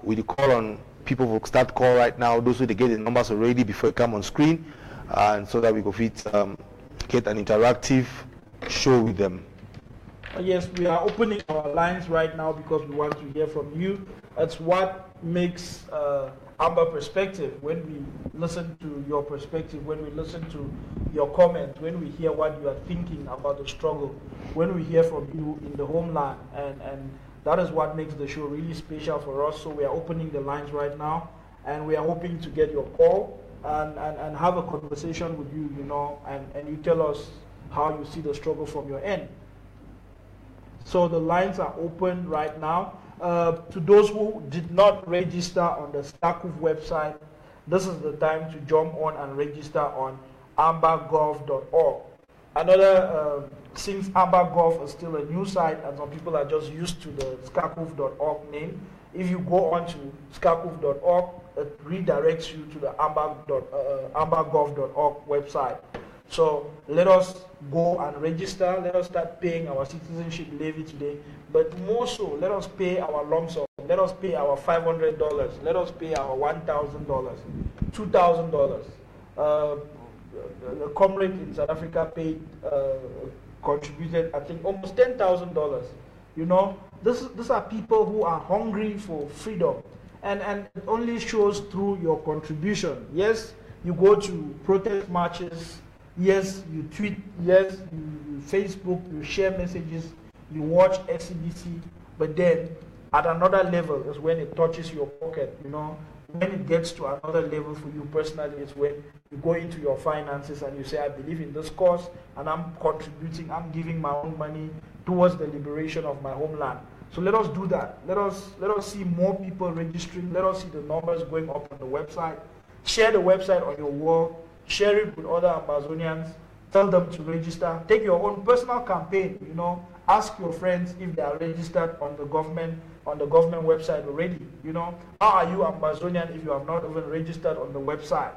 S2: we call on people who start call right now, those who they get the numbers already before they come on screen, and so that we could get an interactive show with them.
S1: Yes, we are opening our lines right now because we want to hear from you. That's what makes Amba perspective. When we listen to your perspective, when we listen to your comments, when we hear what you are thinking about the struggle, when we hear from you in the homeland, and that is what makes the show really special for us. So we are opening the lines right now, and we are hoping to get your call and have a conversation with you, and you tell us how you see the struggle from your end. So the lines are open right now. To those who did not register on the SCACUF website, this is the time to jump on and register on ambagov.org. Another, since Ambagov is still a new site and some people are just used to the SCACUF.org name, if you go on to SCACUF.org, it redirects you to the ambagov.org website. So let us go and register. Let us start paying our citizenship levy today. But more so, let us pay our lump sum. Let us pay our $500. Let us pay our $1,000, $2,000. The comrade in South Africa paid, contributed, I think, almost $10,000. These are people who are hungry for freedom, and it only shows through your contribution. Yes, you go to protest marches. Yes, you tweet. Yes, you Facebook. You share messages. You watch SCBC. But then, at another level is when it touches your pocket. When it gets to another level for you personally, is when you go into your finances and you say, I believe in this cause and I'm contributing, I'm giving my own money towards the liberation of my homeland. So let us do that. Let us see more people registering. Let us see the numbers going up on the website. Share the website on your wall. Share it with other Ambazonians. tell them to register. Take your own personal campaign, you know, ask your friends if they are registered on the government website already, you know. How are you Ambazonian if you have not even registered on the website?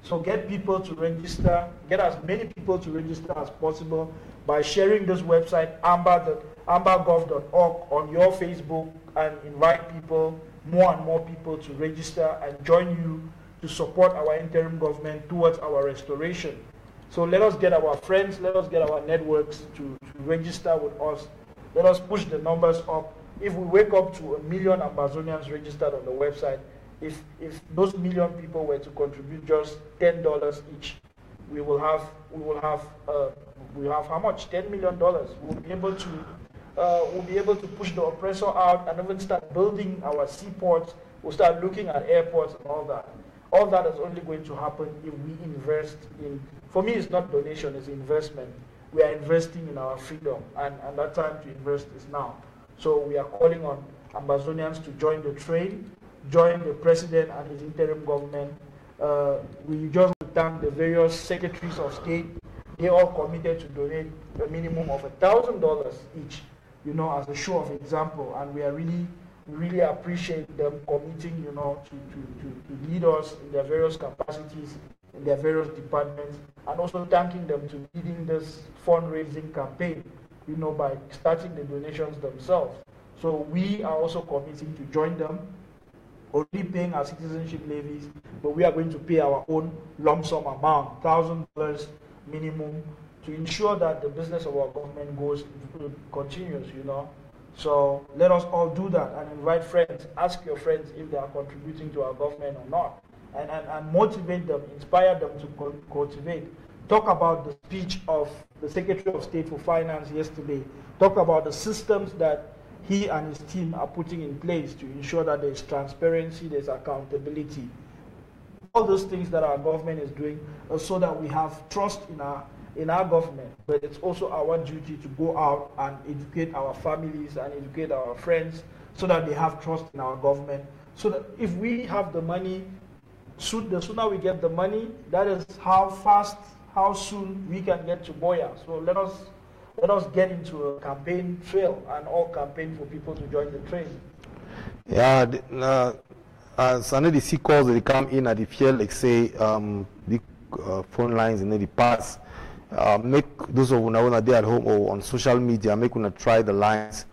S1: So get people to register, get as many people to register as possible by sharing this website, amba.gov.org, on your Facebook, and invite people, more and more people, to register and join you to support our interim government towards our restoration. So let us get our friends, let us get our networks to register with us. Let us push the numbers up. If we wake up to 1 million Ambazonians registered on the website, if those million people were to contribute just $10 each, we will have how much? $10 million. We'll be able to push the oppressor out and even start building our seaports. We'll start looking at airports and all that. All that is only going to happen if we invest in. For me, it's not donation; it's investment. We are investing in our freedom, and that time to invest is now. So we are calling on Ambazonians to join the train, join the president and his interim government. We just thank the various secretaries of state. They all committed to donate a minimum of $1,000 each, you know, as a show of example. And we are really appreciate them committing, you know, to lead us in their various capacities, in their various departments, and also thanking them to leading this fundraising campaign, you know, by starting the donations themselves. So we are also committing to join them, only paying our citizenship levies, but we are going to pay our own lump sum amount, $1,000 minimum, to ensure that the business of our government continues, you know. So let us all do that and invite friends. Ask your friends if they are contributing to our government or not, and motivate them, inspire them to cultivate. Talk about the speech of the Secretary of State for Finance yesterday. Talk about the systems that he and his team are putting in place to ensure that there's transparency, there's accountability. All those things that our government is doing so that we have trust in our government. But it's also our duty to go out and educate our families and educate our friends so that they have trust in our government. So that if we have the money, the sooner we get the money, that is how soon we can get to Boya. So let us get into a campaign trail and all campaign for people to join the train.
S2: Yeah, as I know the sea calls that they come in at the field, like say big phone lines and the pass. Make those of una there at home or on social media, make una try the lines.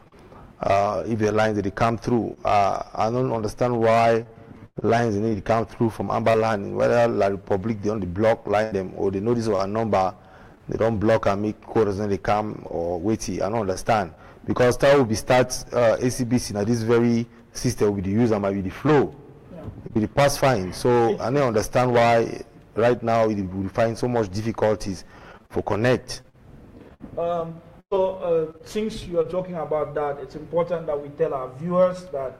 S2: If the lines that they come through, I don't understand why lines need to come through from Amba line, whether La Republic they only block line them or they know this is our number, they don't block and make quarters and they come or wait. I don't understand, because that will be start ACBC now this very system will be the user might be the flow, it will be the pass fine. So I don't understand why right now it will find so much difficulties for connect.
S1: Since you are talking about that, it's important that we tell our viewers that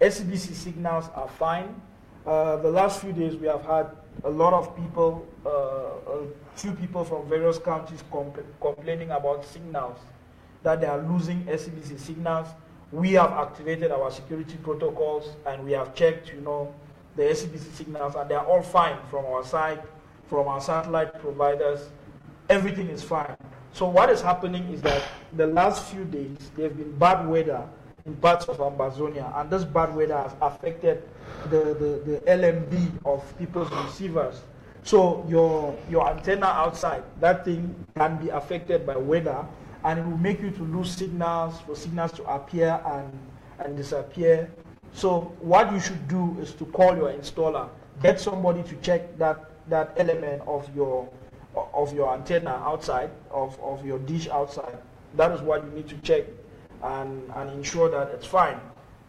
S1: SCBC signals are fine. The last few days we have had a lot of people, a few people from various counties complaining about signals, that they are losing SCBC signals. We have activated our security protocols and we have checked, you know, the SCBC signals, and they are all fine from our side, from our satellite providers. Everything is fine. So what is happening is that the last few days there have been bad weather in parts of Ambazonia, and this bad weather has affected the LMB of people's receivers. So your antenna outside, that thing can be affected by weather, and it will make you to lose signals, for signals to appear and disappear. So what you should do is to call your installer, get somebody to check that element of your antenna outside, of your dish outside. That is what you need to check and ensure that it's fine.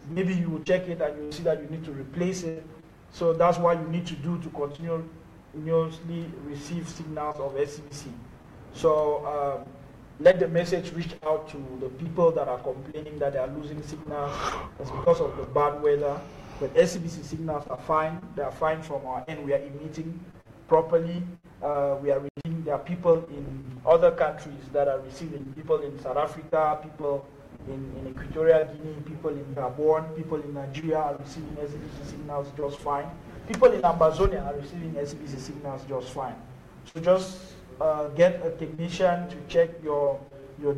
S1: Maybe you will check it and you will see that you need to replace it. So that's what you need to do to continuously receive signals of SCBC. So let the message reach out to the people that are complaining that they are losing signals. It's because of the bad weather. But SCBC signals are fine. They are fine from our end. We are emitting properly. We are receiving. There are people in other countries that are receiving. People in South Africa, people in Equatorial Guinea, people in Gabon, people in Nigeria are receiving SCBC signals just fine. People in Ambazonia are receiving SCBC signals just fine. So just get a technician to check your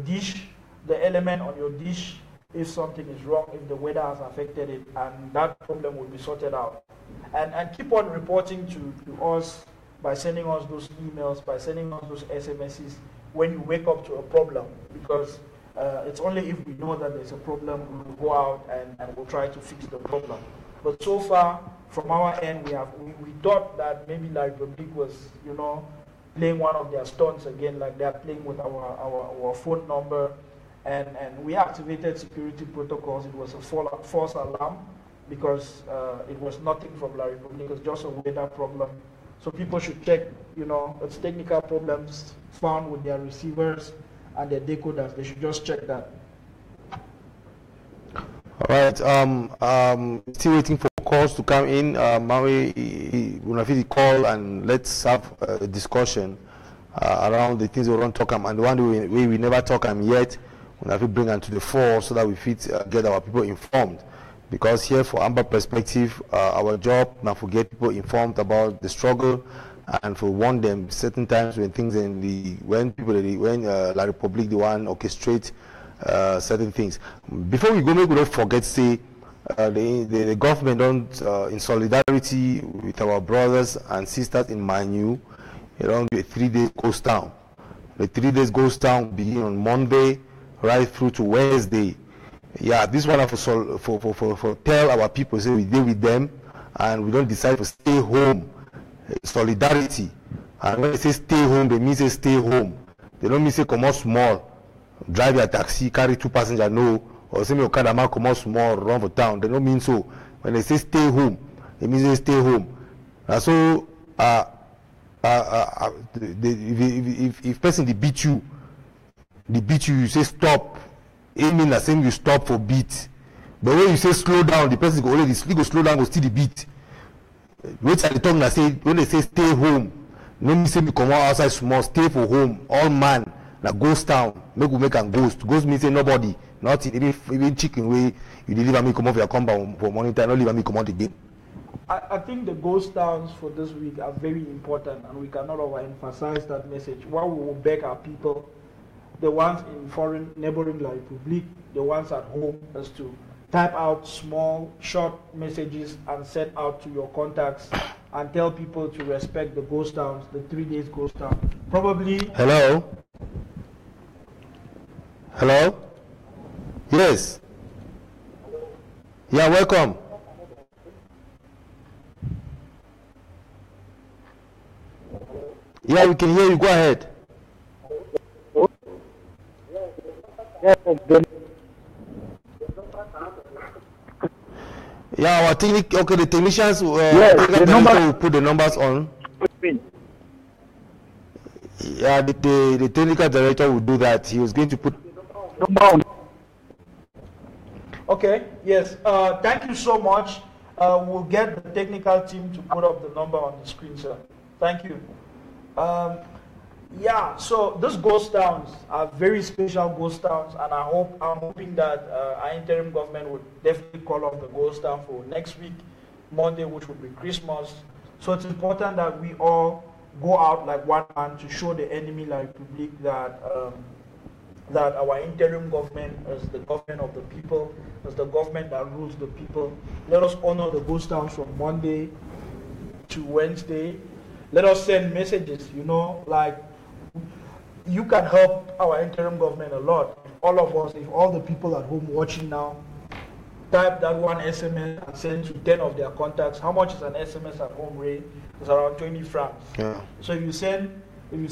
S1: dish, the element on your dish, if something is wrong, if the weather has affected it, and that problem will be sorted out. And keep on reporting to us by sending us those emails, by sending us those SMSs when you wake up to a problem, because it's only if we know that there's a problem we will go out and we'll try to fix the problem. But so far, from our end, we thought that maybe La Republique was, playing one of their stunts again, like they're playing with our phone number, and we activated security protocols. It was a false alarm because it was nothing from La Republique. It was just a weather problem. So people should check, it's technical problems found with their receivers and their decoders. They should just check that.
S2: All right. Still waiting for calls to come in. Maui, we'll call and let's have a discussion around the things we want to talk about. And the one way we never talk about yet, we'll have to bring them to the fore so that we fit get our people informed. Because here, for Amba perspective, our job now to get people informed about the struggle and for warn them certain times when things when La Republique the one orchestrate certain things. Before we go, maybe we don't forget say the government don't in solidarity with our brothers and sisters in Manu, around the 3 days goes down. The 3 days goes down begin on Monday right through to Wednesday. Yeah, this one for tell our people say we deal with them and we don't decide to stay home. Solidarity. And when they say stay home, they mean say stay home. They don't mean say come out small, drive your taxi, carry 2 passengers, no, or say me Okada come out small, run for town. They don't mean so. When they say stay home, it means they stay home. And so if person they beat you, you say stop. It means the same you stop for beat. But when you say slow down, the person go already go slow down, go still the beat. Which at the time I say when they say stay home, no mean say we come out outside small, stay for home, all man, like ghost town, make a ghost. Ghost means say nobody, nothing, even chicken way you deliver me come off your compound for money time, not leave me come out again.
S1: I think the ghost towns for this week are very important and we cannot overemphasize that message. What we will beg our people, the ones in foreign neighboring La Republique, the ones at home, is to type out small, short messages and send out to your contacts and tell people to respect the ghost towns, the 3 days ghost town. Probably.
S2: Hello? Hello? Yes. Yeah, welcome. Yeah, we can hear you. Go ahead. Yeah, our the technicians the number will put the numbers on. Yeah, the technical director will do that. He was going to put number on.
S1: Okay, yes. Thank you so much. We'll get the technical team to put up the number on the screen, sir. Thank you. Yeah, so those ghost towns are very special ghost towns, and I'm hoping that our interim government would definitely call off the ghost town for next week, Monday, which would be Christmas. So it's important that we all go out like one man to show the enemy La Republique that that our interim government is the government of the people, is the government that rules the people. Let us honor the ghost towns from Monday to Wednesday. Let us send messages, like you can help our interim government a lot. All of us, if all the people at home watching now, type that one SMS and send to 10 of their contacts. How much is an SMS at home, Ray? It's around 20 francs. Yeah. So if you send 10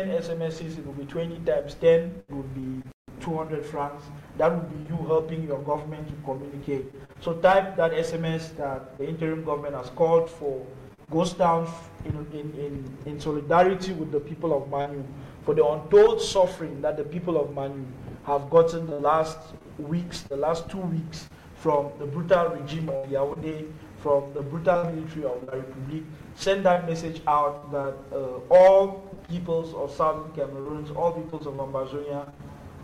S1: SMSs, it will be 20 times 10, it would be 200 francs. That would be you helping your government to communicate. So type that SMS that the interim government has called for ghost towns in solidarity with the people of Manu for the untold suffering that the people of Manu have gotten the last 2 weeks from the brutal regime of Yaoundé, from the brutal military of La Republique. Send that message out that all peoples of Southern Cameroon, all peoples of Ambazonia,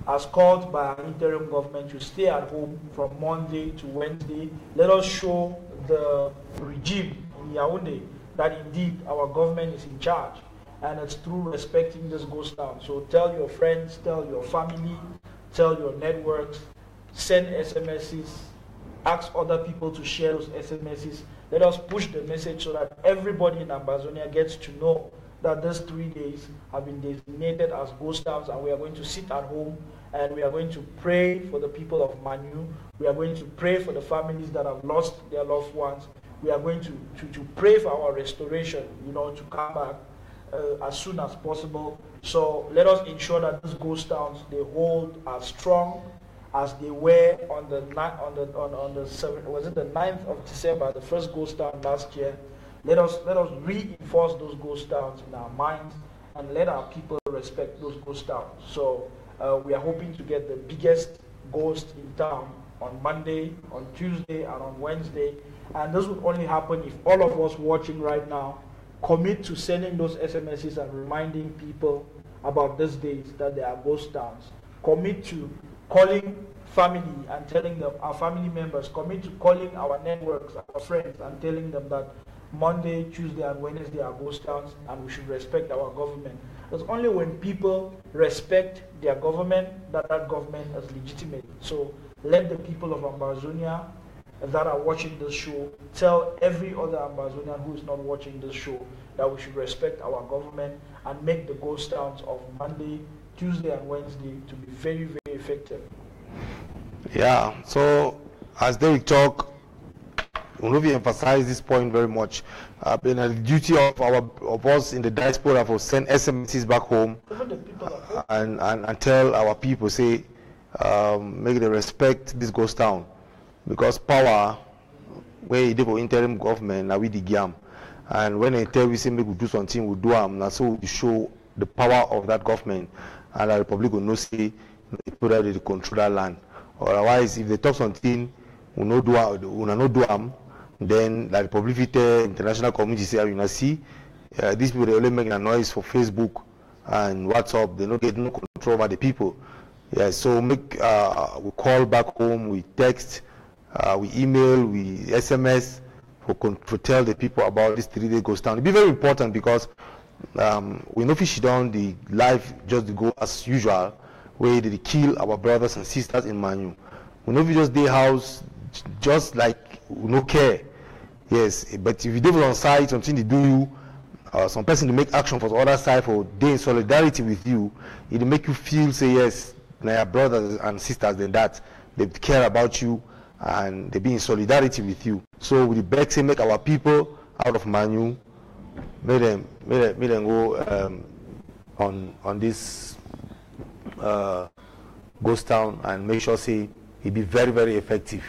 S1: as called by our interim government to stay at home from Monday to Wednesday. Let us show the regime in Yaoundé that indeed our government is in charge and it's through respecting this ghost town. So tell your friends, tell your family, tell your networks, send SMSs, ask other people to share those SMSs. Let us push the message so that everybody in Ambazonia gets to know that these 3 days have been designated as ghost towns, and we are going to sit at home and we are going to pray for the people of Manu. We are going to pray for the families that have lost their loved ones. We are going to pray for our restoration, to come back as soon as possible. So let us ensure that these ghost towns, they hold as strong as they were on the 9th of December, the first ghost town last year. Let us reinforce those ghost towns in our minds and let our people respect those ghost towns. So we are hoping to get the biggest ghost in town on Monday, on Tuesday, and on Wednesday. And this would only happen if all of us watching right now commit to sending those SMSs and reminding people about these days that there are ghost towns. Commit to calling family and telling them, our family members, commit to calling our networks, our friends, and telling them that Monday, Tuesday, and Wednesday are ghost towns, and we should respect our government. It's only when people respect their government that that government is legitimate. So let the people of Ambazonia that are watching this show tell every other Ambazonian who is not watching this show that we should respect our government and make the ghost towns of Monday, Tuesday, and Wednesday to be very, very effective.
S2: Yeah, so as Derek talked, we emphasize this point very much. Been a duty of us in the diaspora for send SMSs back home and tell our people, say, make them respect this ghost town, because power where you do for interim government now we the game, and when they tell we say make we do something, we do them. Now so we show the power of that government, and the Republic will not say people that they control that land. Otherwise, if they talk something, we not do them. Then the Republic international community say, you know, see, these people they only make a noise for Facebook and WhatsApp. They don't get no control over the people. Yeah, so make we call back home, we text, we email, we SMS for tell the people about this 3-day ghost town. It'll be very important because we know fish down the life just go as usual, where they kill our brothers and sisters in Manu. We know we just day house just like we no care. Yes, but if you live on site, something to do you, some person to make action for the other side for day in solidarity with you, it'll make you feel say yes, now your brothers and sisters than that, they care about you and they be in solidarity with you. So we beg say make our people out of Manu, make them go on this ghost town and make sure say it be very, very effective.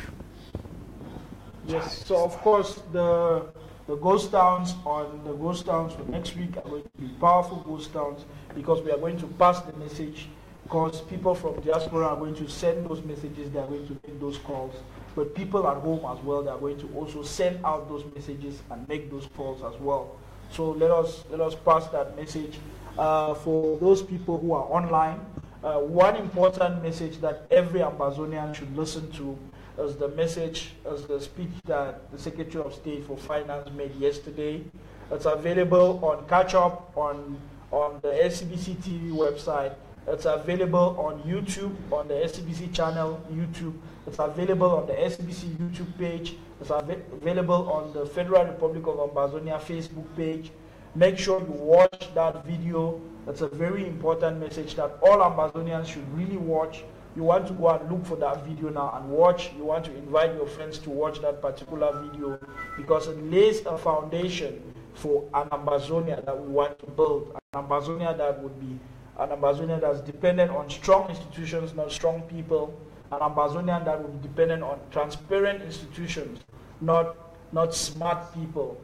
S1: Yes, so of course the ghost towns for next week are going to be powerful ghost towns because we are going to pass the message, because people from diaspora are going to send those messages, they are going to make those calls, but people at home as well, they are going to also send out those messages and make those calls as well. So let us pass that message. For those people who are online, one important message that every Ambazonian should listen to is the speech that the Secretary of State for Finance made yesterday. It's available on catch up on the SCBC TV website. It's available on YouTube, on the SCBC channel YouTube. It's available on the SCBC YouTube page. It's available on the Federal Republic of Ambazonia Facebook page. Make sure you watch that video. That's a very important message that all Ambazonians should really watch. You want to go and look for that video now and watch. You want to invite your friends to watch that particular video because it lays a foundation for an Ambazonia that we want to build. An Ambazonia that would be an Ambazonia that's dependent on strong institutions, not strong people. An Ambazonia that would be dependent on transparent institutions, not smart people,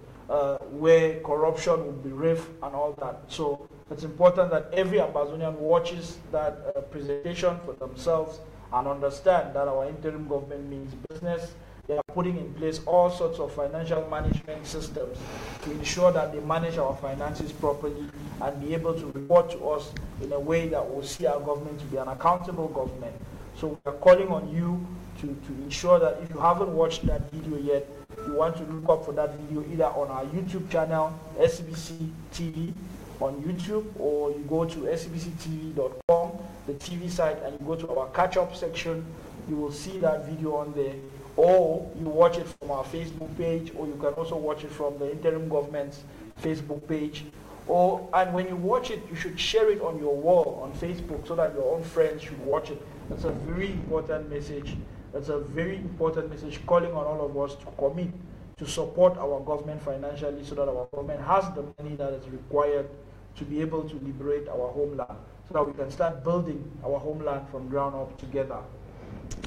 S1: where corruption would be rife and all that. So it's important that every Ambazonian watches that presentation for themselves and understand that our interim government means business. They are putting in place all sorts of financial management systems to ensure that they manage our finances properly and be able to report to us in a way that will see our government to be an accountable government. So we are calling on you to ensure that if you haven't watched that video yet, you want to look up for that video either on our YouTube channel, SCBC TV, on YouTube, or you go to sbctv.com, the TV site, and you go to our catch-up section, you will see that video on there. Or you watch it from our Facebook page, or you can also watch it from the interim government's Facebook page. And when you watch it, you should share it on your wall on Facebook so that your own friends should watch it. That's a very important message. That's a very important message calling on all of us to commit to support our government financially so that our government has the money that is required to be able to liberate our homeland, so that we can start building our homeland from ground up together.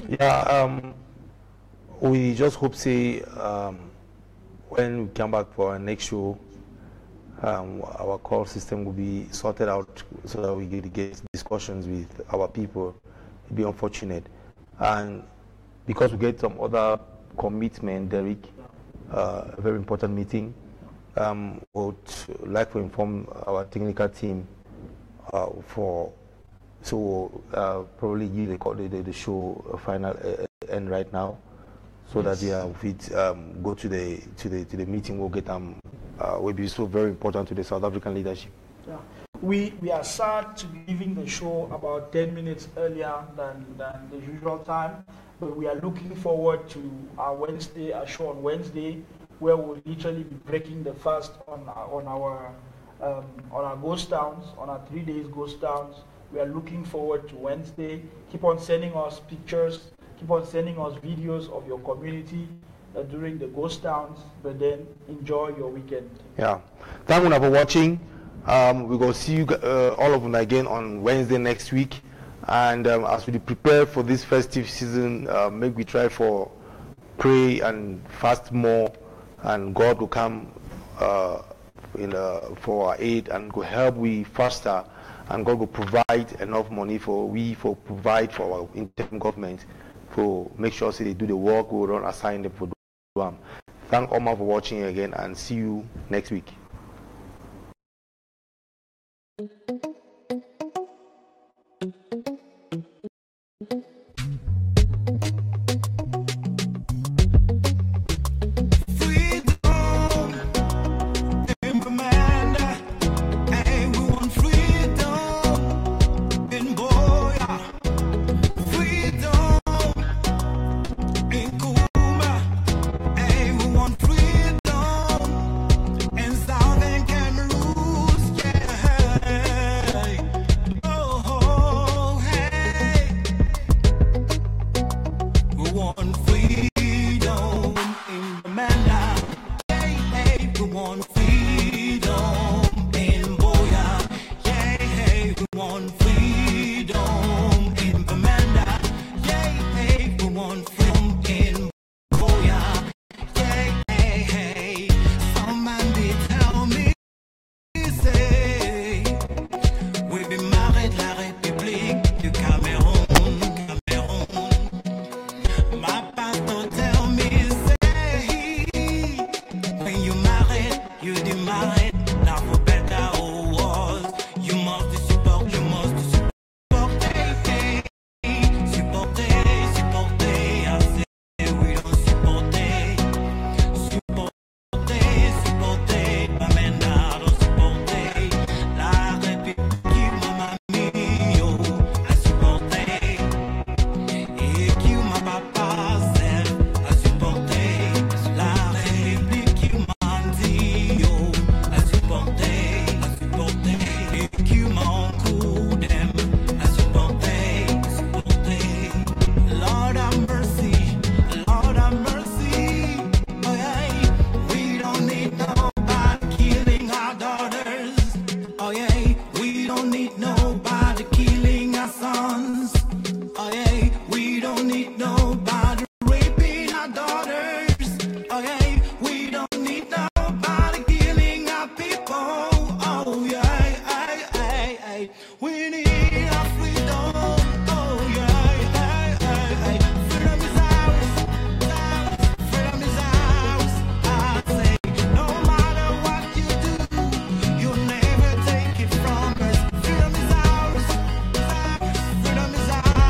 S2: Yeah, we just hope when we come back for our next show, our call system will be sorted out so that we get discussions with our people. It'd be unfortunate. And because we get some other commitment, Derek, a very important meeting, would like to inform our technical team probably give the show a final end right now, so that we go to the meeting. We'll get will be so very important to the South African leadership.
S1: Yeah. We are sad to be leaving the show about 10 minutes earlier than the usual time, but we are looking forward to our show on Wednesday, where we'll literally be breaking the fast on our ghost towns, on our 3 days ghost towns. We are looking forward to Wednesday. Keep on sending us pictures, keep on sending us videos of your community during the ghost towns, but then enjoy your weekend.
S2: Yeah. Thank you for watching. We're going to see you all of them again on Wednesday next week. And as we prepare for this festive season, maybe we try for pray and fast more, and God will come for our aid and go help we faster, and God will provide enough money for provide for our interim government to make sure they do the work we don't assign them for. Thank Amba for watching again, and see you next week.
S10: Freedom is ours.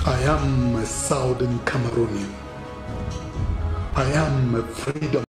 S10: I am a Southern Cameroonian. I am a freedom